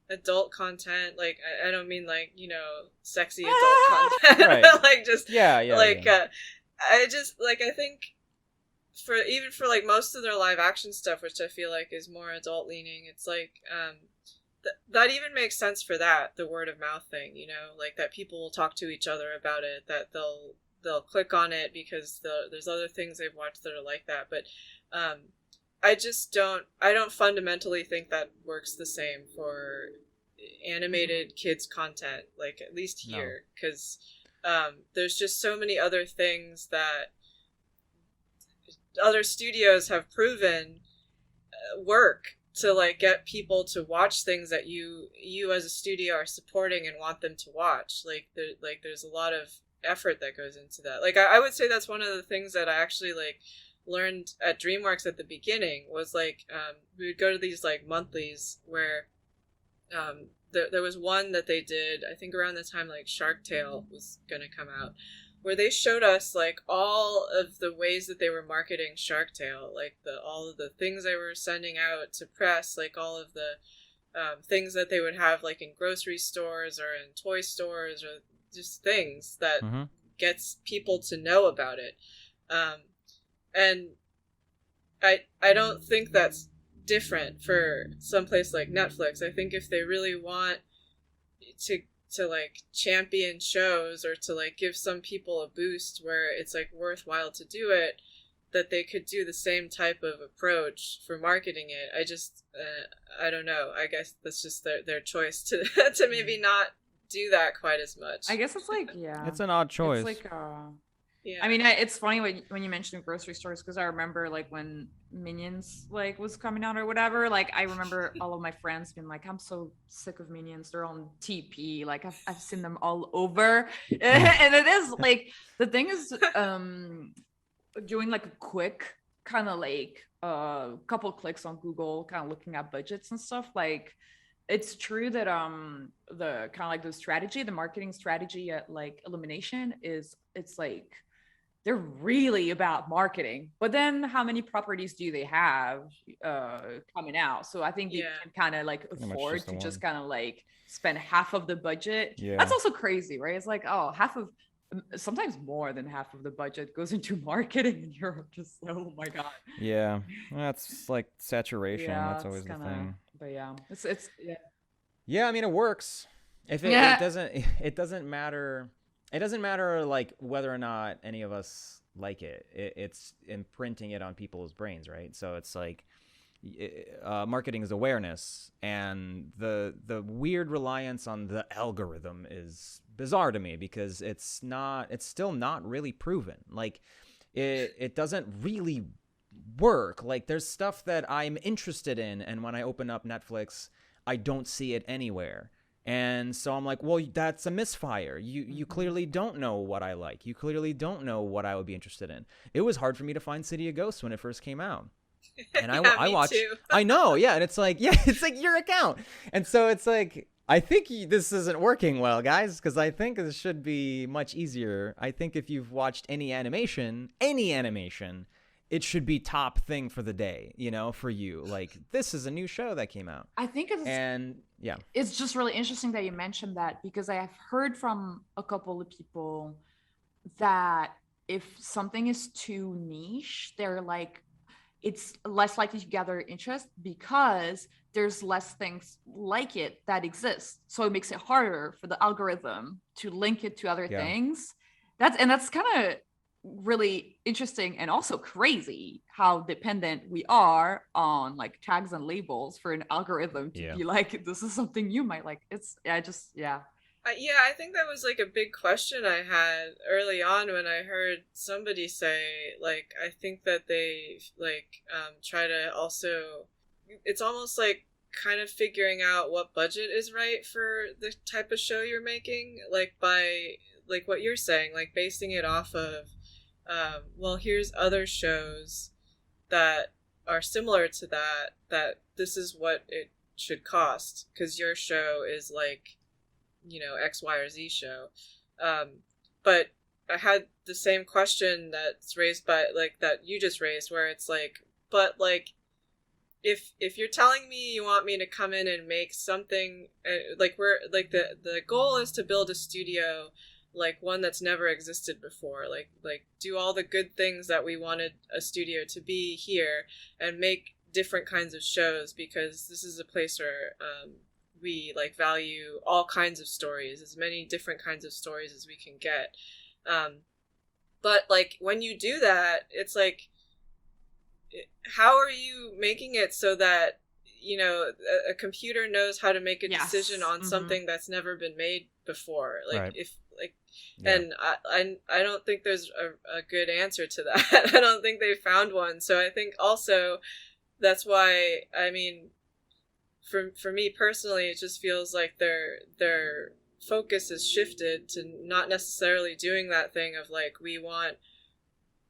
adult content, like I don't mean like, you know, sexy adult content, Right. but like just like I just like, I think for like most of their live action stuff, which I feel like is more adult leaning, it's like that even makes sense for that, the word of mouth thing, you know, like that people will talk to each other about it, that they'll click on it because there's other things they've watched that are like that. But I don't fundamentally think that works the same for animated kids content, like at least here, because there's just so many other things that other studios have proven work to like get people to watch things that you as a studio are supporting and want them to watch. Like there's a lot of effort that goes into that. Like I would say that's one of the things that I actually like learned at DreamWorks at the beginning was like we would go to these like monthlies where there was one that they did, I think around the time like Shark Tale was gonna come out, where they showed us like all of the ways that they were marketing Shark Tale, like all of the things they were sending out to press, like all of the things that they would have like in grocery stores or in toy stores, or just things that gets people to know about it. And I don't think that's different for someplace like Netflix. I think if they really want to like champion shows or to like give some people a boost where it's like worthwhile to do it, that they could do the same type of approach for marketing it. I just I don't know. I guess that's just their choice to to maybe not do that quite as much. I guess it's like, yeah, it's an odd choice. It's like yeah. I mean, it's funny when you mentioned grocery stores, because I remember like when Minions like was coming out or whatever, like I remember all of my friends being like, I'm so sick of Minions, they're on TP, like I've seen them all over. And it is like, the thing is doing like a quick kind of like couple clicks on Google, kind of looking at budgets and stuff, like it's true that the kind of like the marketing strategy at like Illumination it's like they're really about marketing, but then how many properties do they have coming out? So I think they can kind of like afford to just kind of like spend half of the budget. Yeah, that's also crazy, right? It's like, oh, sometimes more than half of the budget goes into marketing, and you're just, oh my god. Yeah, that's like saturation. Yeah, that's always the thing. But yeah, it's yeah. Yeah, I mean, it works. If it doesn't matter. It doesn't matter like whether or not any of us like it. It's imprinting it on people's brains, right? So it's like marketing is awareness, and the weird reliance on the algorithm is bizarre to me, because it's still not really proven. Like it doesn't really work. Like there's stuff that I'm interested in, and when I open up Netflix, I don't see it anywhere. And so I'm like, well, that's a misfire. You clearly don't know what I like. You clearly don't know what I would be interested in. It was hard for me to find City of Ghosts when it first came out. And I watched. I know, yeah. And it's like, it's like your account. And so it's like, I think this isn't working well, guys, because I think this should be much easier. I think if you've watched any animation, it should be top thing for the day, for you. Like, this is a new show that came out. I think it's just really interesting that you mentioned that, because I have heard from a couple of people that if something is too niche, they're like, it's less likely to gather interest because there's less things like it that exist. So it makes it harder for the algorithm to link it to other things. That's kind of really interesting, and also crazy how dependent we are on like tags and labels for an algorithm to be like, this is something you might like. I think that was like a big question I had early on when I heard somebody say, like, I think that they like try to also, it's almost like kind of figuring out what budget is right for the type of show you're making, like by like what you're saying, like basing it off of well, here's other shows that are similar to that this is what it should cost, because your show is like, X, Y, or Z show. But I had the same question that's raised by, like, that you just raised, where it's like, but like, if you're telling me you want me to come in and make something, like, we're like, the goal is to build a studio, like one that's never existed before, like do all the good things that we wanted a studio to be here, and make different kinds of shows, because this is a place where we like value all kinds of stories, as many different kinds of stories as we can get. But like when you do that, it's like, how are you making it so that a computer knows how to make a decision on something that's never been made before? Like, right. If like, and I don't think there's a good answer to that. I don't think they found one. So I think also that's why, I mean, for me personally, it just feels like their focus has shifted to not necessarily doing that thing of like, we want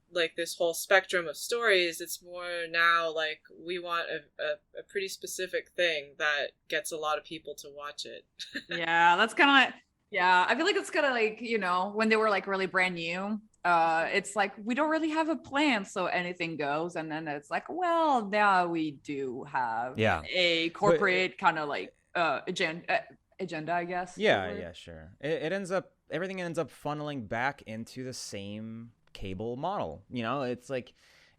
like this whole spectrum of stories. It's more now like, we want a pretty specific thing that gets a lot of people to watch it. That's kind of I feel like it's kind of like, when they were like really brand new, it's like, we don't really have a plan, so anything goes. And then it's like, well, now we do have a corporate kind of like agenda, I guess. Sure. Everything ends up funneling back into the same cable model. It's like,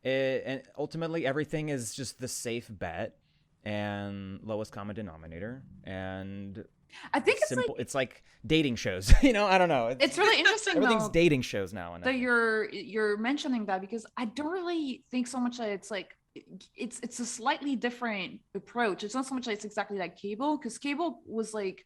and ultimately everything is just the safe bet and lowest common denominator, and I think it's simple. It's like dating shows. I don't know. It's really interesting. Everything's dating shows now. That you're mentioning that, because I don't really think so much that it's like, it's a slightly different approach. It's not so much that it's exactly like cable, because cable was like,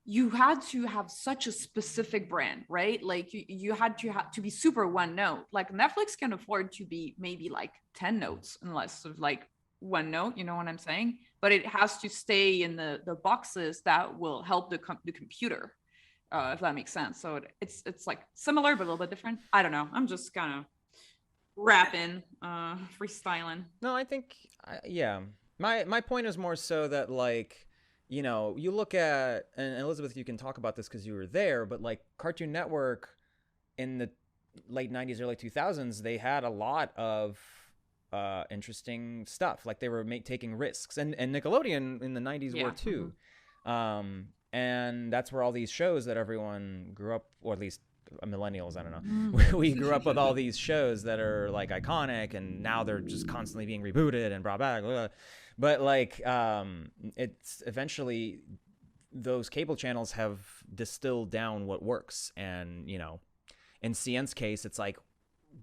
you had to have such a specific brand, right? Like you had to be super one note. Like Netflix can afford to be maybe like 10 notes unless of like one note, you know what I'm saying? But it has to stay in the boxes that will help the computer, if that makes sense. So it's like similar but a little bit different. I don't know. I'm just kind of rapping, freestyling. No, I think my point is more so that, like, you look at, and Elizabeth, you can talk about this because you were there, but like Cartoon Network in the late 90s, early 2000s, they had a lot of interesting stuff. Like they were taking risks, and Nickelodeon in the 90s were too. And that's where all these shows that everyone grew up, or at least millennials, I don't know, we grew up with all these shows that are like iconic, and now they're just constantly being rebooted and brought back. But like it's eventually those cable channels have distilled down what works, and in CN's case, it's like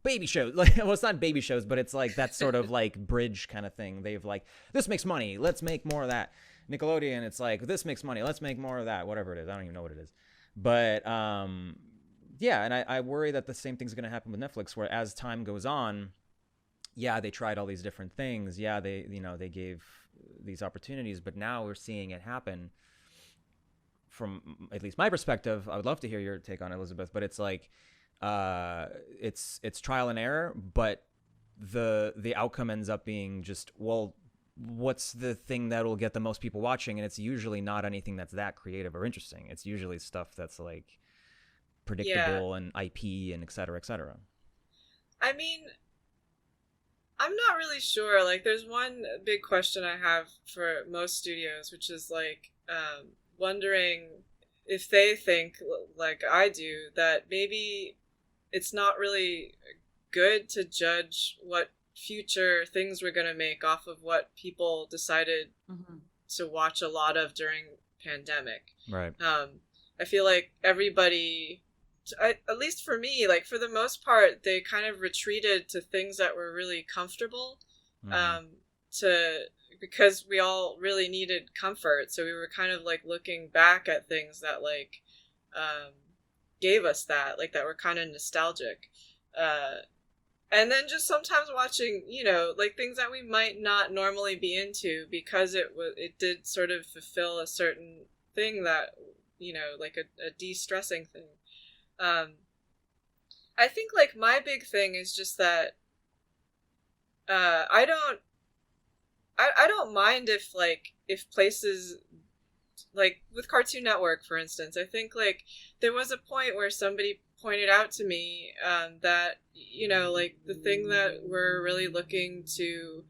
baby shows. Like, well, it's not baby shows, but it's like that sort of like bridge kind of thing. They've like, this makes money, let's make more of that. Nickelodeon, it's like, this makes money, let's make more of that, whatever it is. I don't even know what it is. But and I worry that the same thing's going to happen with Netflix, where as time goes on, yeah, they tried all these different things. Yeah, they gave these opportunities, but now we're seeing it happen. From at least my perspective, I would love to hear your take on it, Elizabeth, but it's like, it's trial and error, but the outcome ends up being just, well, what's the thing that will get the most people watching? And it's usually not anything that's that creative or interesting. It's usually stuff that's like predictable and IP and et cetera, et cetera. I mean, I'm not really sure. Like, there's one big question I have for most studios, which is like, wondering if they think, like I do, that maybe it's not really good to judge what future things we're going to make off of what people decided to watch a lot of during pandemic. Right. I feel like everybody, at least for me, like for the most part, they kind of retreated to things that were really comfortable, because we all really needed comfort. So we were kind of like looking back at things that like gave us that, like that were kind of nostalgic. And then just sometimes watching, you know, like things that we might not normally be into because it did sort of fulfill a certain thing that, you know, like a de-stressing thing. I think like my big thing is just that I don't mind if places, like with Cartoon Network, for instance, I think like there was a point where somebody pointed out to me that, you know, like the thing that we're really looking to,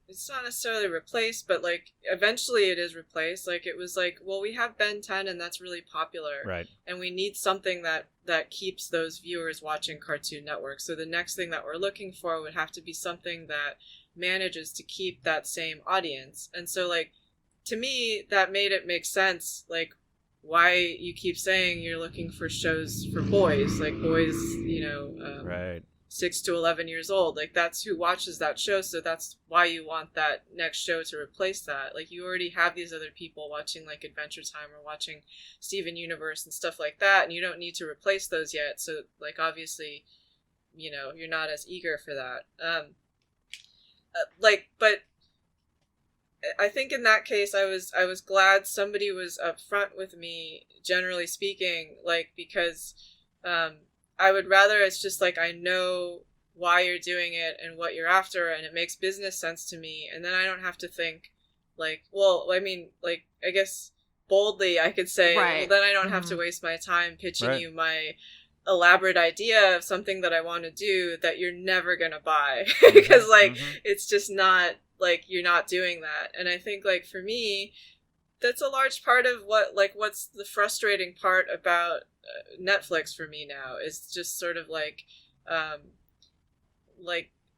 it's not necessarily replaced, but like eventually it is replaced. Like it was like, well, we have Ben 10 and that's really popular. Right. And we need something that keeps those viewers watching Cartoon Network. So the next thing that we're looking for would have to be something that manages to keep that same audience. And so like, to me, that made it make sense, like why you keep saying you're looking for shows for boys, like boys, you know, right, 6 to 11 years old, like that's who watches that show. So that's why you want that next show to replace that. Like you already have these other people watching like Adventure Time or watching Steven Universe and stuff like that, and you don't need to replace those yet. So like obviously, you know, you're not as eager for that. But I think in that case, I was glad somebody was upfront with me, generally speaking, like, because I would rather it's just like, I know why you're doing it and what you're after, and it makes business sense to me. And then I don't have to think like, well, I mean, like, I guess boldly I could say, right. Well, then I don't have to waste my time pitching you my elaborate idea of something that I want to do that you're never going to buy because like, it's just not, like you're not doing that. And I think like for me, that's a large part of what's the frustrating part about Netflix for me now is just sort of like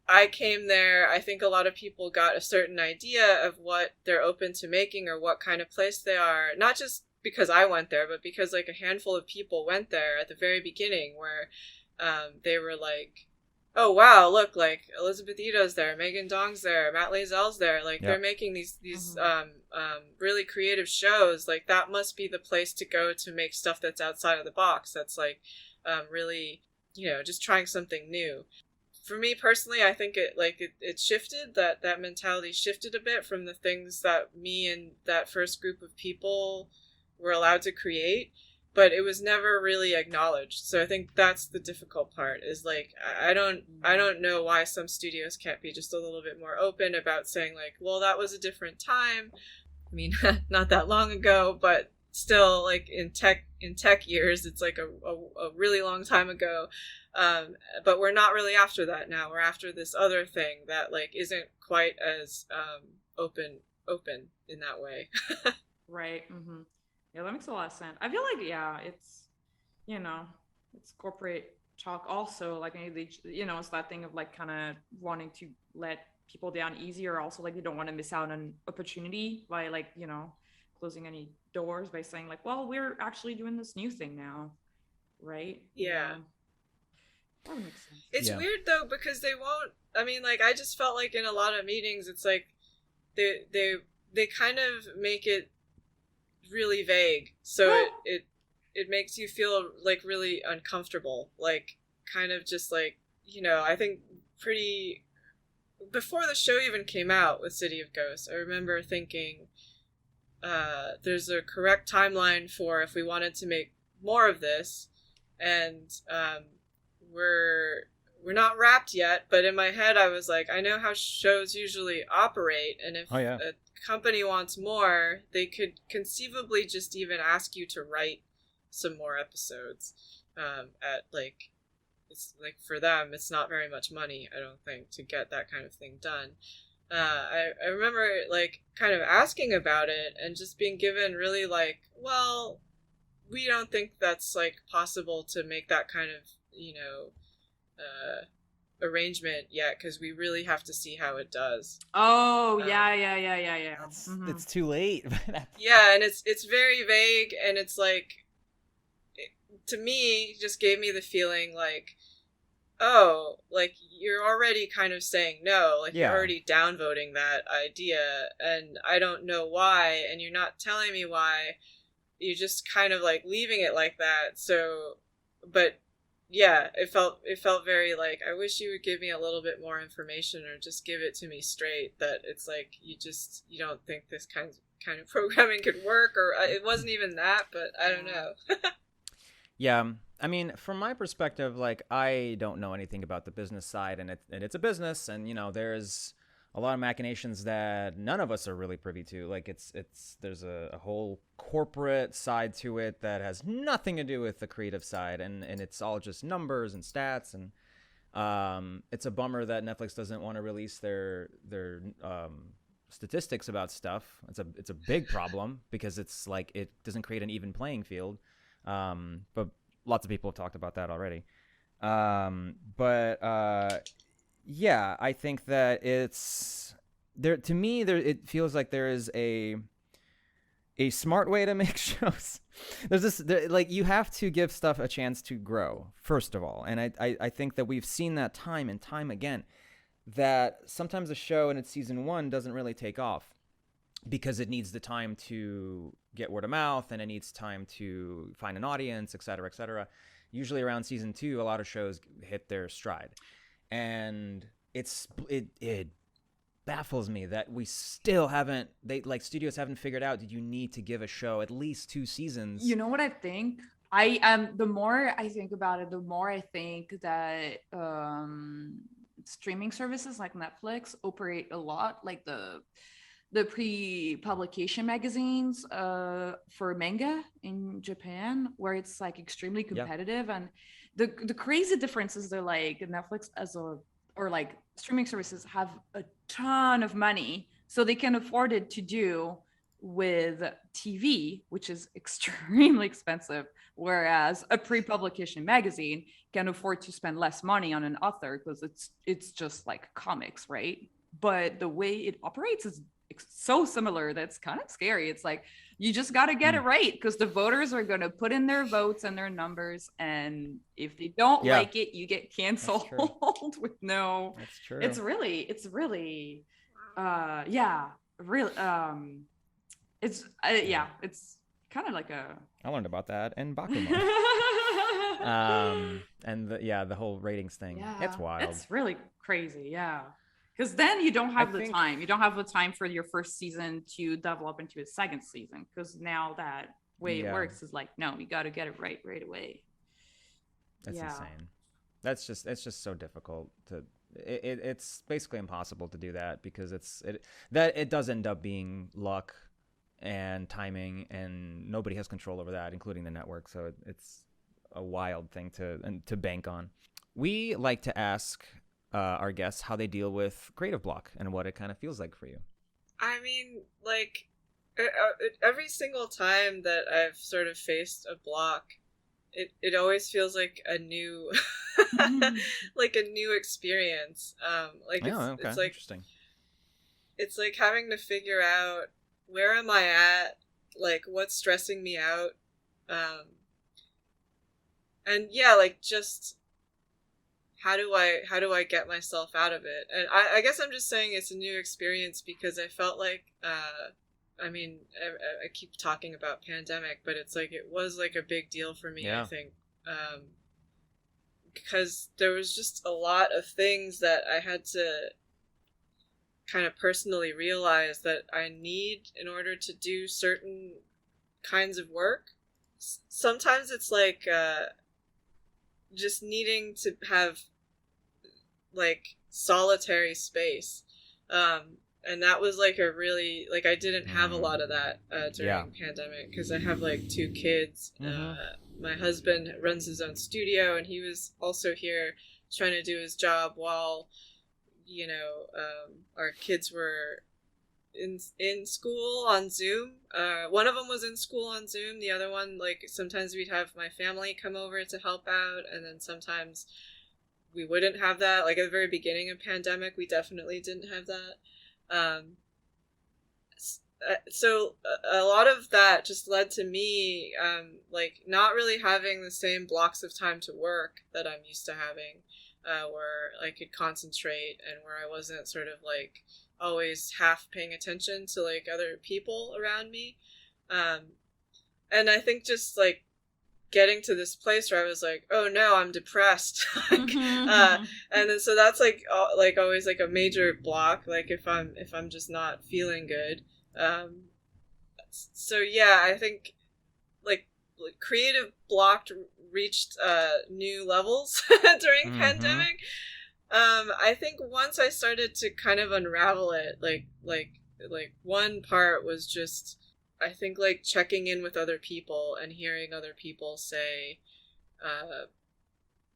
I came there, I think a lot of people got a certain idea of what they're open to making or what kind of place they are, not just because I went there, but because like a handful of people went there at the very beginning where they were like, oh wow, look, like Elizabeth Ito's there, Megan Dong's there, Matt Lazel's there, like they're making these really creative shows, like that must be the place to go to make stuff that's outside of the box, that's like really, you know, just trying something new. For me personally, I think it shifted, that mentality shifted a bit from the things that me and that first group of people were allowed to create, but it was never really acknowledged. So I think that's the difficult part, is like I don't know why some studios can't be just a little bit more open about saying like, well, that was a different time. I mean, not that long ago, but still, like in tech years, it's like a really long time ago. But we're not really after that now. We're after this other thing that like isn't quite as open in that way. Right. Mm-hmm. Yeah, that makes a lot of sense. I feel like, yeah, it's, you know, it's corporate talk also. Like maybe they, you know, it's that thing of like kind of wanting to let people down easier. Also, like they don't want to miss out on opportunity by like, you know, closing any doors by saying like, well, we're actually doing this new thing now, right? Yeah. That would make sense. It's weird though, because they won't. I mean, like I just felt like in a lot of meetings, it's like they kind of make it really vague, so it makes you feel like really uncomfortable, like kind of just like I think before the show even came out with City of Ghosts, I remember thinking there's a correct timeline for if we wanted to make more of this, and we're not wrapped yet, but in my head I was like, I know how shows usually operate, and if a company wants more, they could conceivably just even ask you to write some more episodes. At like, it's like, for them, it's not very much money, I don't think, to get that kind of thing done. I remember like kind of asking about it and just being given really like, well, we don't think that's like possible to make that kind of arrangement yet, because we really have to see how it does. Oh, yeah. It's too late. Yeah, and it's very vague, and it's like, to me, just gave me the feeling like, oh, like, you're already kind of saying no, like, you're already downvoting that idea, and I don't know why, and you're not telling me why, you're just kind of like leaving it like that. So, but yeah, it felt very like, I wish you would give me a little bit more information, or just give it to me straight, that it's like, you don't think this kind of programming could work, or it wasn't even that, but I don't know. Yeah, I mean, from my perspective, like, I don't know anything about the business side, and it's a business, and there's a lot of machinations that none of us are really privy to. Like, there's a whole corporate side to it that has nothing to do with the creative side, and it's all just numbers and stats, and it's a bummer that Netflix doesn't want to release their statistics about stuff. It's a big problem, because it's like, it doesn't create an even playing field. But lots of people have talked about that already. Yeah, I think that it's there. To me, it feels like there is a smart way to make shows. Like, you have to give stuff a chance to grow, first of all. And I think that we've seen that time and time again, that sometimes a show in its season 1 doesn't really take off, because it needs the time to get word of mouth, and it needs time to find an audience, et cetera, et cetera. Usually around season 2, a lot of shows hit their stride. And it baffles me that we still haven't, studios haven't figured out, did you need to give a show at least 2 seasons? You know what I think? The more I think about it, the more I think that streaming services like Netflix operate a lot like the pre-publication magazines for manga in Japan, where it's like extremely competitive. And the crazy difference is, they're like, Netflix or like streaming services have a ton of money, so they can afford it to do with TV, which is extremely expensive, whereas a pre-publication magazine can afford to spend less money on an author, because it's just like comics, right? But the way it operates is so similar that's kind of scary. It's like, you just got to get it right, because the voters are going to put in their votes and their numbers, and if they don't like it, you get canceled with no. That's true. It's really it's kind of like a. I learned about that in Bakuman. And the whole ratings thing. Yeah, it's wild. It's really crazy. Yeah. Because then you don't have the time. You don't have the time for your first season to develop into a second season. Because now that way it works is like, no, you got to get it right away. That's insane. It's just so difficult to. It's basically impossible to do that, because it does end up being luck and timing, and nobody has control over that, including the network. So it's a wild thing to bank on. We like to ask our guests how they deal with creative block and what it kind of feels like for you. I mean, like, every single time that I've sort of faced a block, it always feels like a new like a new experience. It's like, interesting. It's like having to figure out, where am I at, like, what's stressing me out, and like, just how do I get myself out of it? And I guess I'm just saying it's a new experience, because I felt like I mean, I keep talking about pandemic, but it's like, it was like a big deal for me. I think because there was just a lot of things that I had to kind of personally realize that I need in order to do certain kinds of work. Sometimes it's like just needing to have like solitary space, and that was like a really, like, I didn't have a lot of that during pandemic because I have like 2 kids. My husband runs his own studio, and he was also here trying to do his job while, you know, our kids were in school on Zoom. One of them was in school on Zoom. The other one, like, sometimes we'd have my family come over to help out, and then sometimes we wouldn't have that. Like, at the very beginning of pandemic, we definitely didn't have that. So a lot of that just led to me, like, not really having the same blocks of time to work that I'm used to having, where I could concentrate and where I wasn't sort of like always half paying attention to like other people around me. And I think just like getting to this place where I was like, oh no, I'm depressed. And then so that's like always like a major block, like if I'm just not feeling good. So yeah, I think like creative block reached new levels during pandemic. I think once I started to kind of unravel it, like one part was just, I think, like checking in with other people and hearing other people say,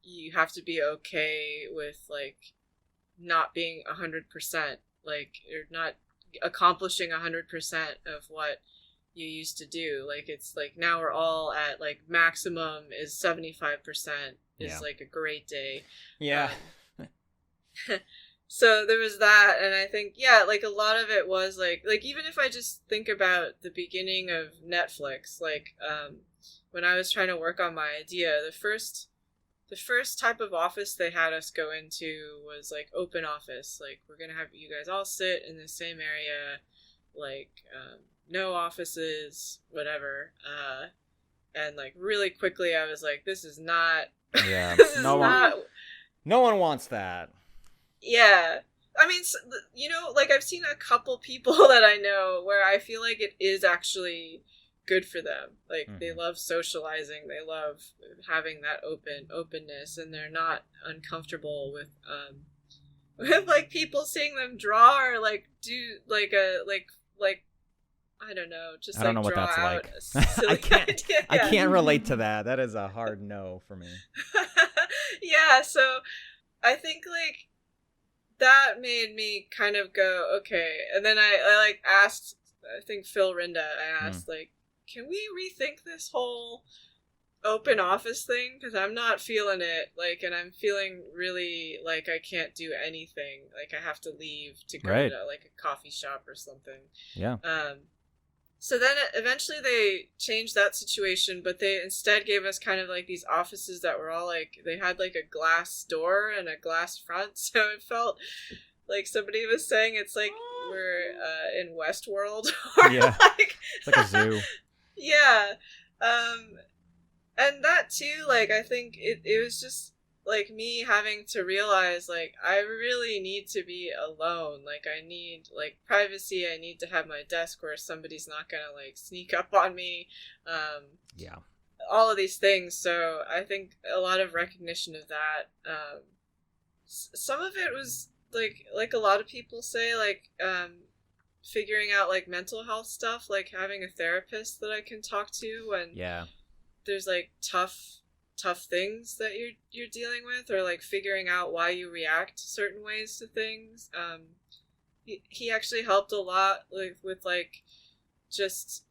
you have to be okay with like not being 100%, like, or not accomplishing 100% of what you used to do. Like, it's like now we're all at like maximum is 75% is like a great day. So there was that, and I think, yeah, like a lot of it was like even if I just think about the beginning of Netflix, like when I was trying to work on my idea, the first type of office they had us go into was like open office. Like, we're gonna have you guys all sit in the same area, like no offices, whatever. And like really quickly I was like, this is not no one wants that. Yeah. I mean, you know, like I've seen a couple people that I know where I feel like it is actually good for them. Like they love socializing, they love having that openness, and they're not uncomfortable with like people seeing them draw or like do like a like I don't know, just I don't know what that's like. I can't relate to that. That is a hard no for me. Yeah, so I think like that made me kind of go, okay. And then I like asked, I think Phil Rinda, I asked like, can we rethink this whole open office thing? Because I'm not feeling it, like, and I'm feeling really like I can't do anything. Like I have to leave to go to like a coffee shop or something. Yeah. So then eventually they changed that situation, but they instead gave us kind of like these offices that were all like, they had like a glass door and a glass front. So it felt like somebody was saying it's like we're in Westworld. Or yeah. Like, it's like a zoo. Yeah. And that too, like, I think it was just like me having to realize like I really need to be alone. Like I need like privacy. I need to have my desk where somebody's not gonna like sneak up on me. Yeah. All of these things. So I think a lot of recognition of that. Some of it was like a lot of people say, like figuring out like mental health stuff, like having a therapist that I can talk to when there's like tough things that you're dealing with, or like figuring out why you react certain ways to things. He actually helped a lot with like just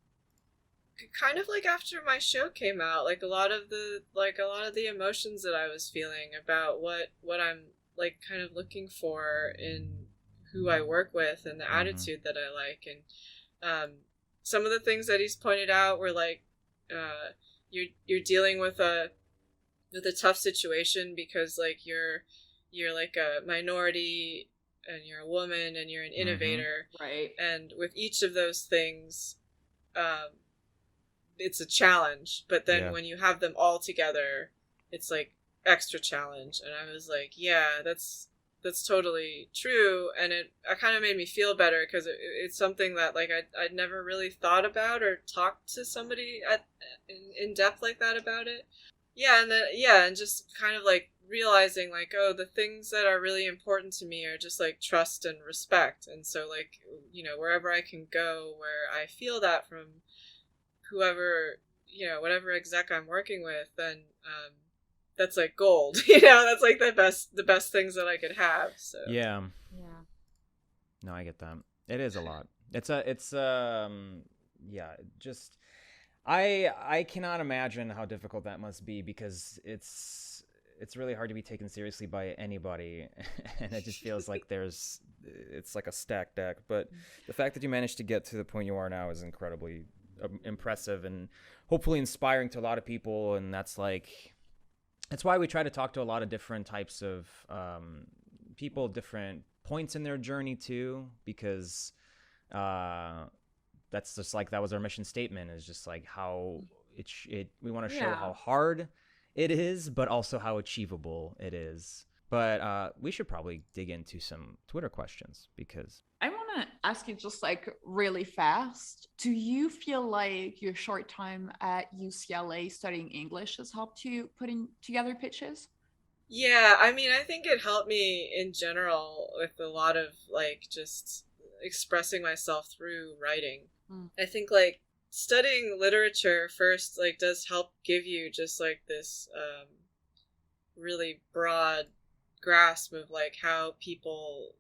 kind of like after my show came out, like a lot of the emotions that I was feeling about what I'm like kind of looking for in who I work with and the attitude that I like. And some of the things that he's pointed out were like you're dealing with a tough situation because like you're like a minority and you're a woman and you're an innovator, right? And with each of those things it's a challenge, but then when you have them all together, it's like extra challenge. And I was like, yeah, that's totally true. And it kind of made me feel better, because it's something that like I'd never really thought about or talked to somebody in depth like that about it. Yeah, and then and just kind of like realizing like, oh, the things that are really important to me are just like trust and respect. And so like, you know, wherever I can go where I feel that from whoever, you know, whatever exec I'm working with, then that's like gold. You know, that's like the best things that I could have. So Yeah. Yeah. No, I get that. It is a lot. Yeah, just I cannot imagine how difficult that must be, because it's really hard to be taken seriously by anybody, and it just feels like it's like a stacked deck. But the fact that you managed to get to the point you are now is incredibly impressive and hopefully inspiring to a lot of people. And that's why we try to talk to a lot of different types of people, different points in their journey too, because that's just like, that was our mission statement, is just like how we want to show how hard it is, but also how achievable it is. But we should probably dig into some Twitter questions, because I want to ask you just like really fast. Do you feel like your short time at UCLA studying English has helped you putting together pitches? yeah, I mean, I think it helped me in general with a lot of like just expressing myself through writing. I think like studying literature first like does help give you just like this really broad grasp of like how people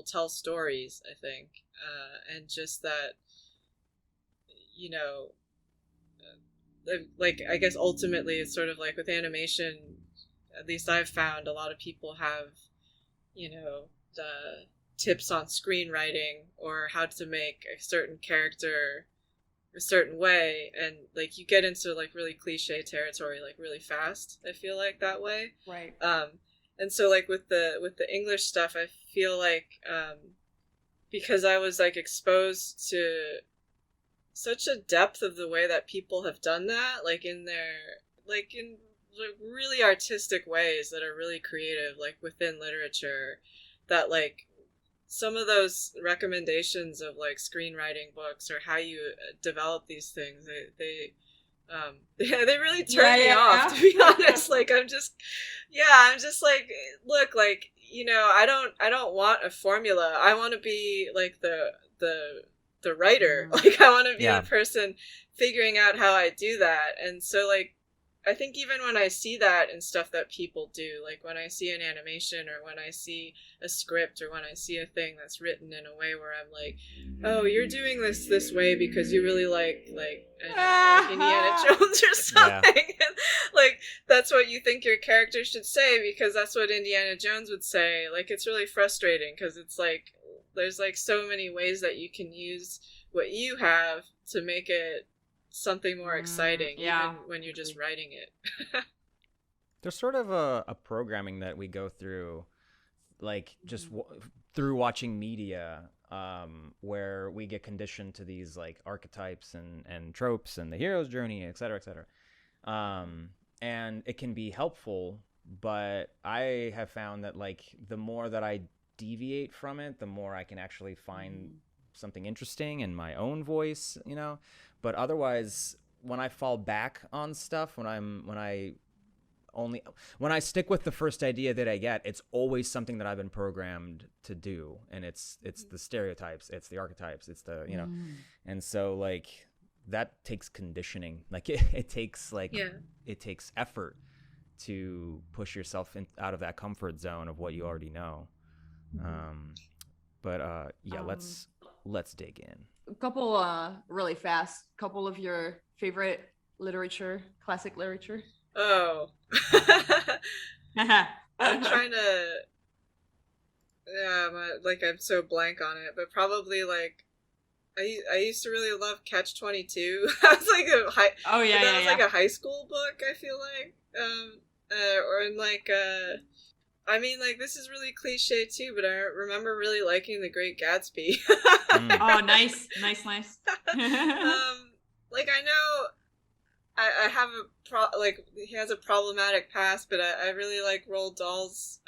tell stories, I think, and just that, you know, like I guess ultimately it's sort of like with animation, at least I've found a lot of people have, you know, the tips on screenwriting or how to make a certain character a certain way, and like you get into like really cliche territory like really fast, I feel like, that way. Right. And so like with the English stuff, I feel like because I was like exposed to such a depth of the way that people have done that, like in really artistic ways that are really creative, like within literature, that like some of those recommendations of like screenwriting books or how you develop these things, they really turn me off, to be honest. Like I'm just like, look, like, you know, I don't want a formula. I want to be like the writer. Like I want to be the person figuring out how I do that. And so like I think even when I see that in stuff that people do, like when I see an animation or when I see a script or when I see a thing that's written in a way where I'm like, oh, you're doing this way because you really like Indiana Jones or something. Yeah. And, like that's what you think your character should say because that's what Indiana Jones would say. Like it's really frustrating because it's like there's like so many ways that you can use what you have to make it something more exciting, even when you're just writing it. There's sort of a programming that we go through, like just through watching media, where we get conditioned to these like archetypes and tropes and the hero's journey, et cetera, et cetera. And it can be helpful, but I have found that like the more that I deviate from it, the more I can actually find something interesting in my own voice, you know. But otherwise, when I fall back on stuff, when I stick with the first idea that I get, it's always something that I've been programmed to do, and it's the stereotypes, it's the archetypes, it's the, you know, and so like that takes conditioning. Like it takes it takes effort to push yourself out of that comfort zone of what you already know. Let's dig in. A couple really fast, couple of your favorite literature, classic literature. Oh. I'm trying to I'm so blank on it, but probably like I used to really love Catch-22. That was like like a high school book, I feel like. Or in like I mean, like, this is really cliche, too, but I remember really liking The Great Gatsby. Oh, nice. Like, I have he has a problematic past, but I really like Roald Dahl's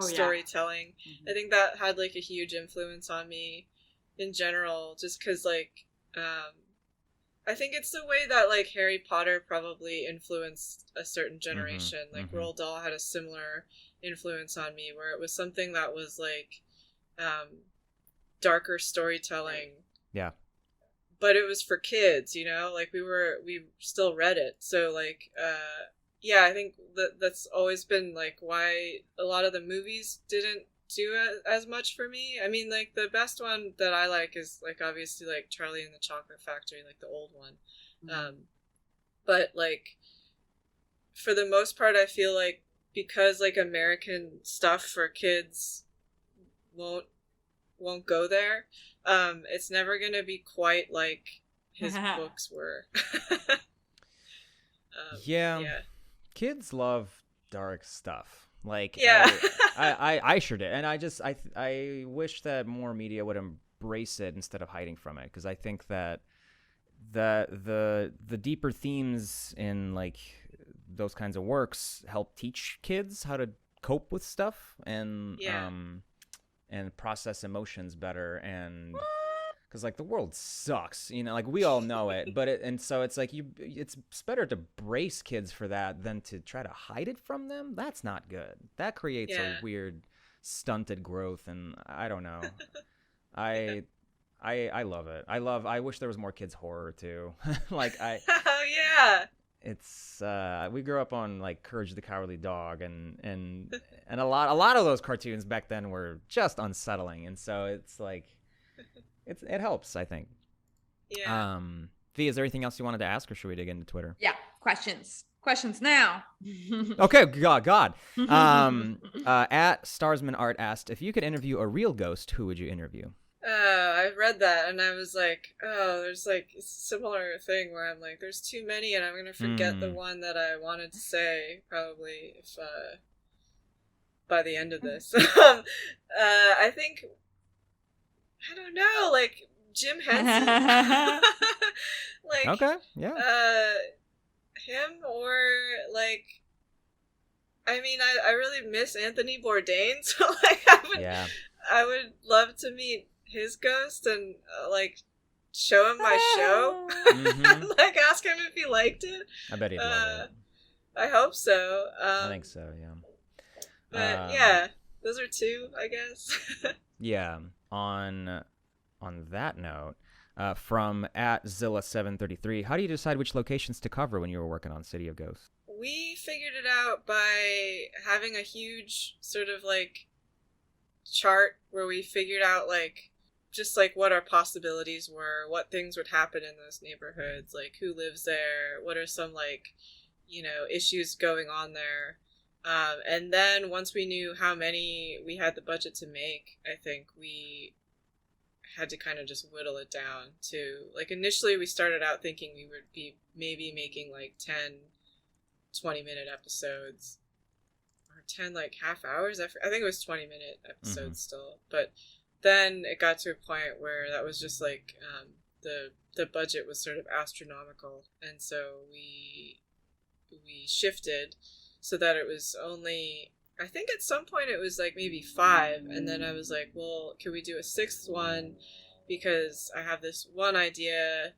storytelling. Mm-hmm. I think that had like a huge influence on me in general, just because like I think it's the way that like Harry Potter probably influenced a certain generation. Like Roald Dahl had a similar influence on me, where it was something that was like darker storytelling. Yeah. But it was for kids, you know, like we still read it. So like, yeah, I think that's always been like why a lot of the movies didn't do as much for me. I mean, like the best one that I like is like obviously like Charlie and the Chocolate Factory, like the old one. But like for the most part, I feel like because like American stuff for kids won't go there. It's never gonna be quite like his books were. Yeah. Kids love dark stuff. Like, yeah, I sure did, and I wish that more media would embrace it instead of hiding from it, because I think that the deeper themes in like those kinds of works help teach kids how to cope with stuff and process emotions better, and because like the world sucks, you know, like we all know it, but so it's like it's better to brace kids for that than to try to hide it from them. That's not good. That creates a weird stunted growth, and I don't know. I love it. I wish there was more kids horror too. Like oh yeah. It's we grew up on like Courage the Cowardly Dog, and a lot of those cartoons back then were just unsettling, and so it's like it helps, I think. Yeah. V, is there anything else you wanted to ask, or should we dig into Twitter? Yeah, questions now. Okay, God. At Starsman Art asked, if you could interview a real ghost, who would you interview? I read that and I was like, oh, there's like a similar thing where I'm like, there's too many and I'm going to forget the one that I wanted to say probably if by the end of this. I think, I don't know, like Jim Henson. Like, okay, yeah. Him or like, I mean, I really miss Anthony Bourdain, so like I would love to meet his ghost and like show him my show. And, like ask him if he liked it. I bet he'd love it. I hope so. I think so, yeah. But yeah, those are two, I guess. Yeah. On that note, from at Zilla733, how do you decide which locations to cover when you were working on City of Ghosts? We figured it out by having a huge sort of like chart where we figured out like just like what our possibilities were, what things would happen in those neighborhoods, like who lives there, what are some like, you know, issues going on there. And then once we knew how many we had the budget to make, I think we had to kind of just whittle it down to like, initially we started out thinking we would be maybe making like 10-20-minute episodes, or 10 like half hours. I think it was 20-minute episodes still, but then it got to a point where that was just like the budget was sort of astronomical, and so we shifted so that it was only, I think at some point it was like maybe 5, and then I was like, well, can we do a 6th one, because I have this one idea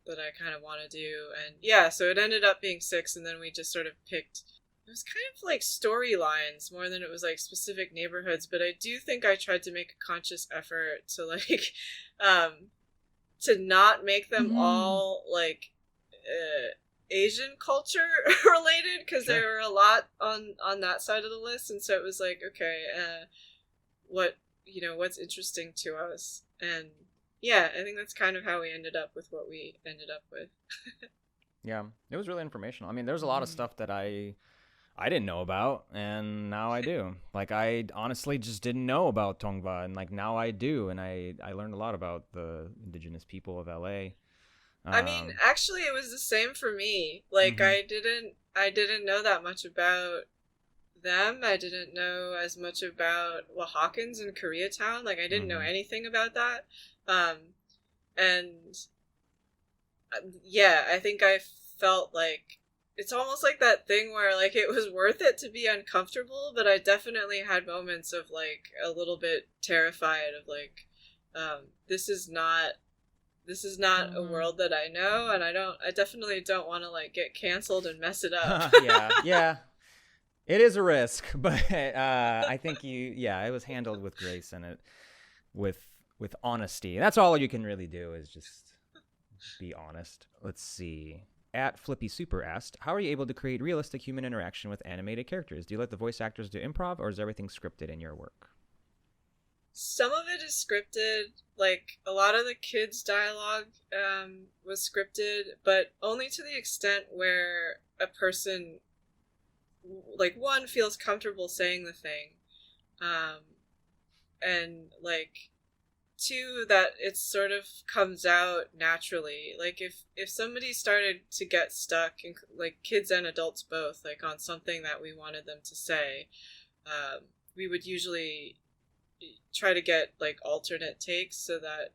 that I kind of want to do. And yeah, so it ended up being 6, and then we just sort of picked, it was kind of like storylines more than it was like specific neighborhoods, but I do think I tried to make a conscious effort to like to not make them all like Asian culture related, because there were a lot on that side of the list, and so it was like, okay, what, you know, what's interesting to us. And yeah, I think that's kind of how we ended up with what we ended up with. Yeah, it was really informational. I mean, there's a lot of stuff that I didn't know about, and now I do. Like, I honestly just didn't know about Tongva, and like now I do, and I learned a lot about the indigenous people of LA. I mean, actually, it was the same for me. Like, I didn't know that much about them. I didn't know as much about Oaxacans in Koreatown. Like, I didn't know anything about that. And yeah, I think I felt like it's almost like that thing where like it was worth it to be uncomfortable, but I definitely had moments of like a little bit terrified of like, this is not a world that I know, and I definitely don't want to like get canceled and mess it up. Yeah. It is a risk, but I think it was handled with grace and it with honesty. That's all you can really do is just be honest. Let's see. At Flippy Super asked, how are you able to create realistic human interaction with animated characters? Do you let the voice actors do improv, or is everything scripted in your work? Some of it is scripted, like a lot of the kids' dialogue was scripted, but only to the extent where a person, like, one, feels comfortable saying the thing, and like two, that it sort of comes out naturally. Like if somebody started to get stuck, like kids and adults both, like on something that we wanted them to say, we would usually try to get like alternate takes so that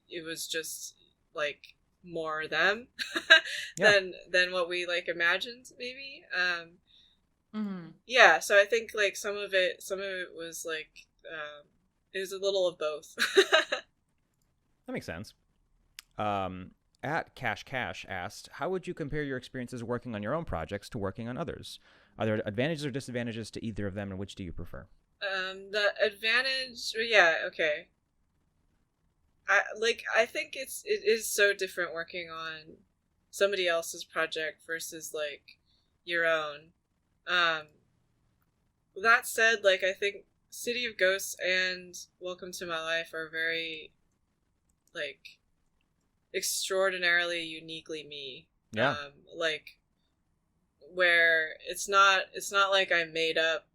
it was just like more them than what we like imagined maybe. Yeah, so I think like some of it was like it was a little of both. That makes sense. At Cash asked, how would you compare your experiences working on your own projects to working on others? Are there advantages or disadvantages to either of them, and which do you prefer? The advantage, yeah, okay. I think it is so different working on somebody else's project versus like your own. That said, like I think City of Ghosts and Welcome to My Life are very like extraordinarily uniquely me. Yeah. Like where it's not like I made up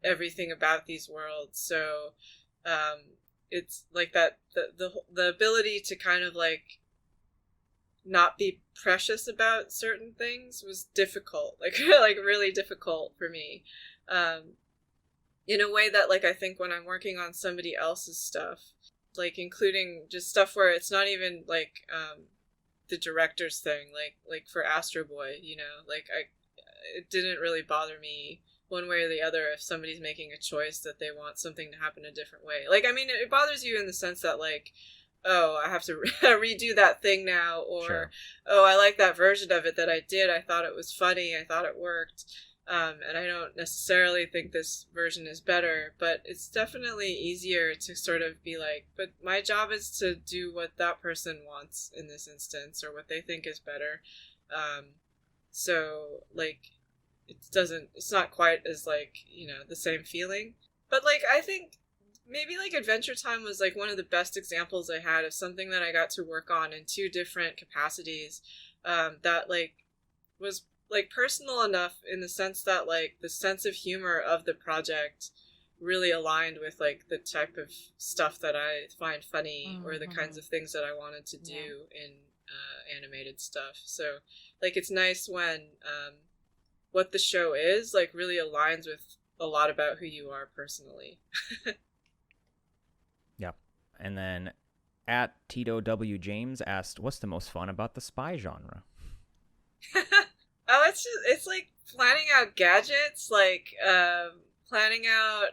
everything about these worlds, so it's like that the ability to kind of like not be precious about certain things was difficult, like like really difficult for me, in a way that like I think when I'm working on somebody else's stuff, like including just stuff where it's not even like the director's thing, like for Astro Boy, you know, like it didn't really bother me one way or the other if somebody's making a choice that they want something to happen a different way. Like, I mean, it bothers you in the sense that, like, oh, I have to redo that thing now, or, sure. Oh, I like that version of it that I did. I thought it was funny. I thought it worked. And I don't necessarily think this version is better, but it's definitely easier to sort of be like, but my job is to do what that person wants in this instance, or what they think is better. So, like, it's not quite as like, you know, the same feeling, but like I think maybe like Adventure Time was like one of the best examples I had of something that I got to work on in two different capacities, that like was like personal enough in the sense that like the sense of humor of the project really aligned with like the type of stuff that I find funny, or the kinds of things that I wanted to do in animated stuff. So like it's nice when what the show is like really aligns with a lot about who you are personally. Yeah. And then at Tito W. James asked, what's the most fun about the spy genre? Oh, it's like planning out gadgets, like planning out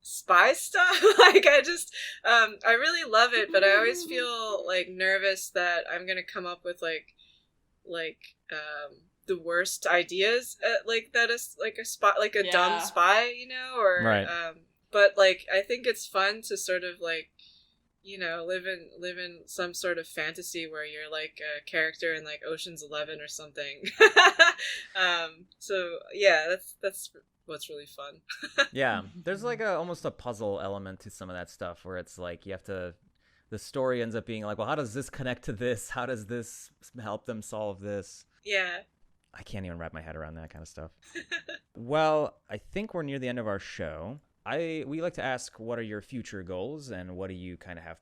spy stuff. Like I really love it, but I always feel like nervous that I'm gonna come up with like the worst ideas, like that is like a spy, like a dumb spy, you know, or right. But like I think it's fun to sort of like, you know, live in some sort of fantasy where you're like a character in like Ocean's 11 or something. So yeah, that's what's really fun. Yeah, there's like almost a puzzle element to some of that stuff where it's like you have to, the story ends up being like, well, how does this connect to this? How does this help them solve this? Yeah. I can't even wrap my head around that kind of stuff. Well, I think we're near the end of our show. We like to ask, what are your future goals, and what do you kind of have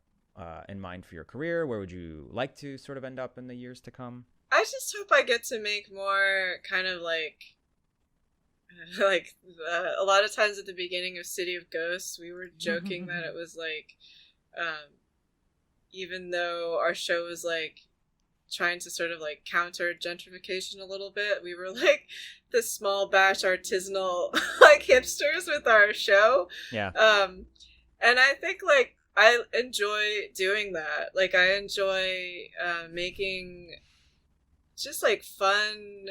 in mind for your career? Where would you like to sort of end up in the years to come? I just hope I get to make more kind of like a lot of times at the beginning of City of Ghosts, we were joking that it was like, even though our show was like trying to sort of like counter gentrification a little bit. We were like the small batch artisanal like hipsters with our show. Yeah. And I think like I enjoy doing that. Like I enjoy making just like fun,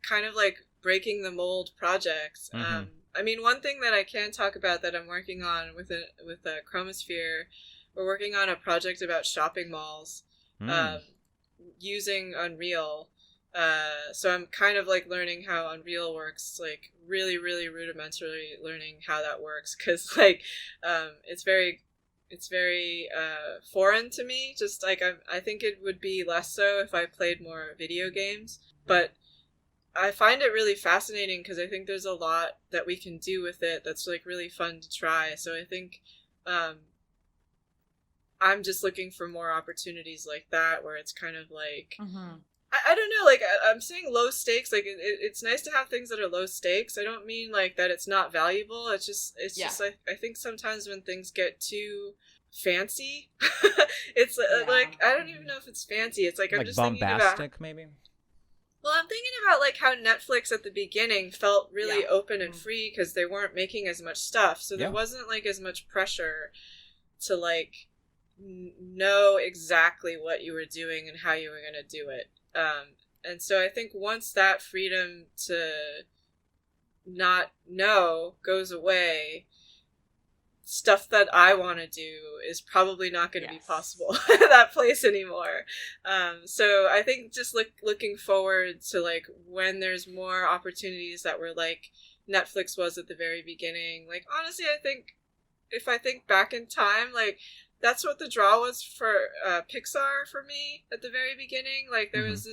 kind of like breaking the mold projects. Mhm. I mean, one thing that I can talk about that I'm working on with a Chromosphere, we're working on a project about shopping malls, using Unreal. So I'm kind of like learning how Unreal works, like really, really rudimentarily learning how that works, because like it's very foreign to me. Just like I think it would be less so if I played more video games, but I find it really fascinating because I think there's a lot that we can do with it that's like really fun to try. So I think I'm just looking for more opportunities like that where it's kind of like I don't know, like I'm saying low stakes, like it's nice to have things that are low stakes. I don't mean like that it's not valuable. It's just I think sometimes when things get too fancy, it's like I don't even know if it's fancy. It's like I'm just bombastic, thinking about, maybe. well, I'm thinking about like how Netflix at the beginning felt really open and free because they weren't making as much stuff, so there wasn't like as much pressure to like know exactly what you were doing and how you were going to do it. And so I think once that freedom to not know goes away, stuff that I want to do is probably not going to be possible at that place anymore. So I think just looking forward to like when there's more opportunities that were like Netflix was at the very beginning. Like honestly, I think if I think back in time, like that's what the draw was for Pixar for me at the very beginning. Like there was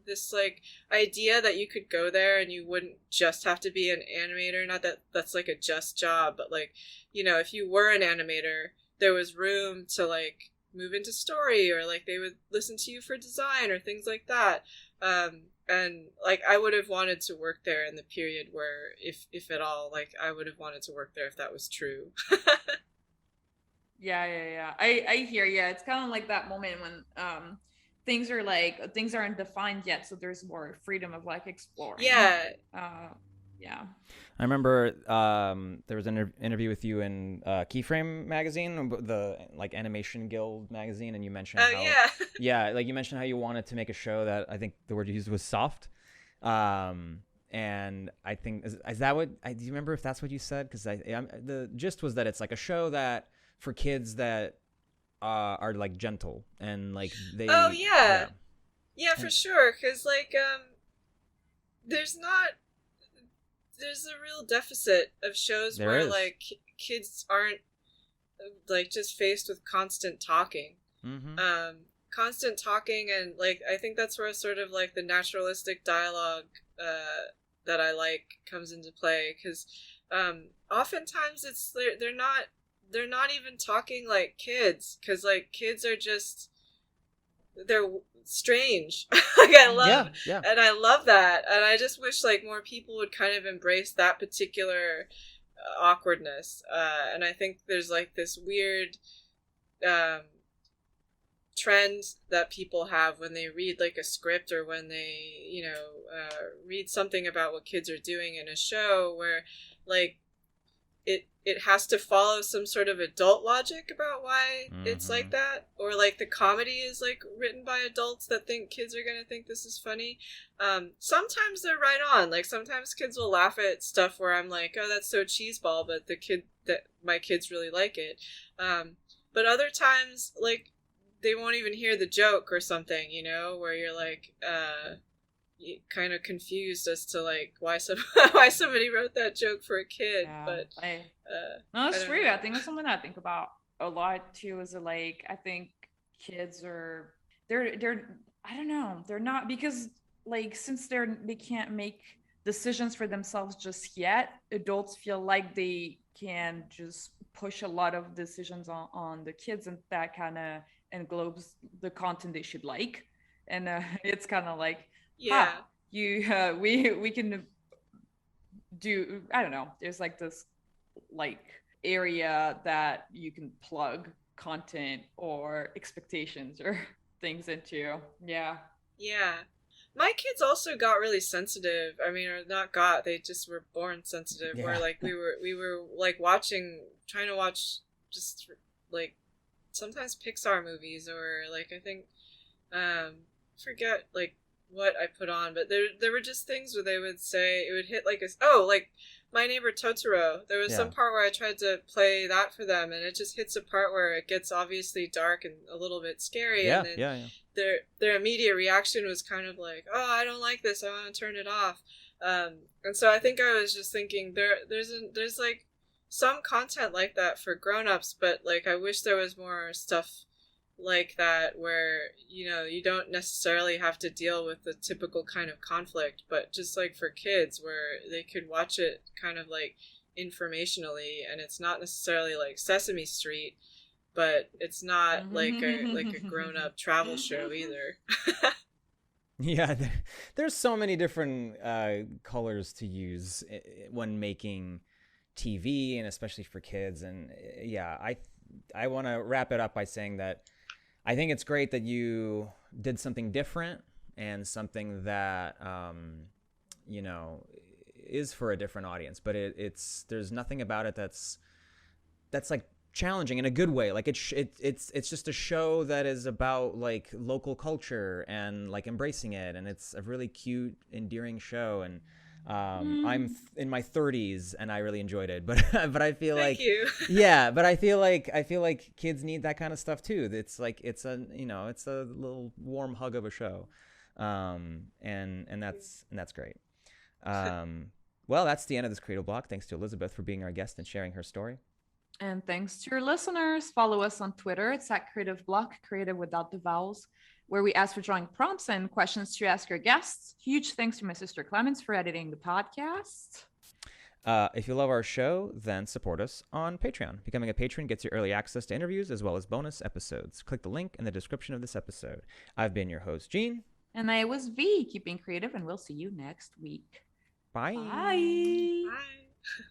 this like idea that you could go there and you wouldn't just have to be an animator. Not that that's like a just job, but like, you know, if you were an animator, there was room to like move into story, or like they would listen to you for design or things like that. And like I would have wanted to work there in the period where, if at all, like I would have wanted to work there if that was true. Yeah. I hear. Yeah, it's kind of like that moment when things aren't defined yet, so there's more freedom of like exploring. Yeah. I remember there was an interview with you in Keyframe magazine, the like Animation Guild magazine, and you mentioned like you mentioned how you wanted to make a show that I think the word you used was soft. And I think is that what do you remember if that's what you said? Because the gist was that it's like a show that for kids that are like gentle and like they. Oh yeah, for sure. Because like there's a real deficit of shows where like kids aren't like just faced with constant talking. Constant talking, and like I think that's where sort of like the naturalistic dialogue that I like comes into play, because oftentimes it's they're not even talking like kids, because like kids are just they're strange. Like I love and I love that, and I just wish like more people would kind of embrace that particular awkwardness, and I think there's like this weird trend that people have when they read like a script, or when they read something about what kids are doing in a show, where like it has to follow some sort of adult logic about why it's like that, or like the comedy is like written by adults that think kids are gonna think this is funny. Sometimes they're right on, like sometimes kids will laugh at stuff where I'm like, oh, that's so cheeseball, but my kids really like it. But other times, like, they won't even hear the joke or something, where you're like kind of confused as to like why somebody wrote that joke for a kid. But no, it's true. I think it's something I think about a lot too, is like I think kids are they're I don't know, they're not, because like since they can't make decisions for themselves just yet, adults feel like they can just push a lot of decisions on the kids, and that kind of englobes the content they should like. And it's kind of like, we can do, I don't know, there's like this like area that you can plug content or expectations or things into. Yeah. Yeah. My kids also got really sensitive. I mean, or not got, they just were born sensitive. Where Yeah. like we were like trying to watch just like sometimes Pixar movies, or like I think forget like what I put on, but there were just things where they would say it would hit like like My Neighbor Totoro. There was Yeah. some part where I tried to play that for them, and it just hits a part where it gets obviously dark and a little bit scary, Yeah. and then Yeah. their immediate reaction was kind of like, "Oh, I don't like this. I want to turn it off." And so I think I was just thinking there's like some content like that for grown-ups, but like I wish there was more stuff like that where you don't necessarily have to deal with the typical kind of conflict, but just like for kids where they could watch it kind of like informationally, and it's not necessarily like Sesame Street, but it's not like a grown-up travel show either. Yeah, there's so many different colors to use when making TV, and especially for kids. And yeah, I want to wrap it up by saying that I think it's great that you did something different and something that is for a different audience. But there's nothing about it that's like challenging in a good way. Like it's just a show that is about like local culture and like embracing it, and it's a really cute, endearing show. And I'm in my 30s and I really enjoyed it, but I feel Thank like you. yeah, but I feel like kids need that kind of stuff too. It's like it's a little warm hug of a show, and that's great. Well, that's the end of this Creative Block. Thanks to Elizabeth for being our guest and sharing her story. And thanks to your listeners. Follow us on Twitter. It's at Creative Block, creative without the vowels, where we ask for drawing prompts and questions to ask your guests. Huge thanks to my sister Clemens for editing the podcast. If you love our show, then support us on Patreon. Becoming a patron gets you early access to interviews as well as bonus episodes. Click the link in the description of this episode. I've been your host, Gene. And I was V. Keep being creative, and we'll see you next week. Bye. Bye. Bye.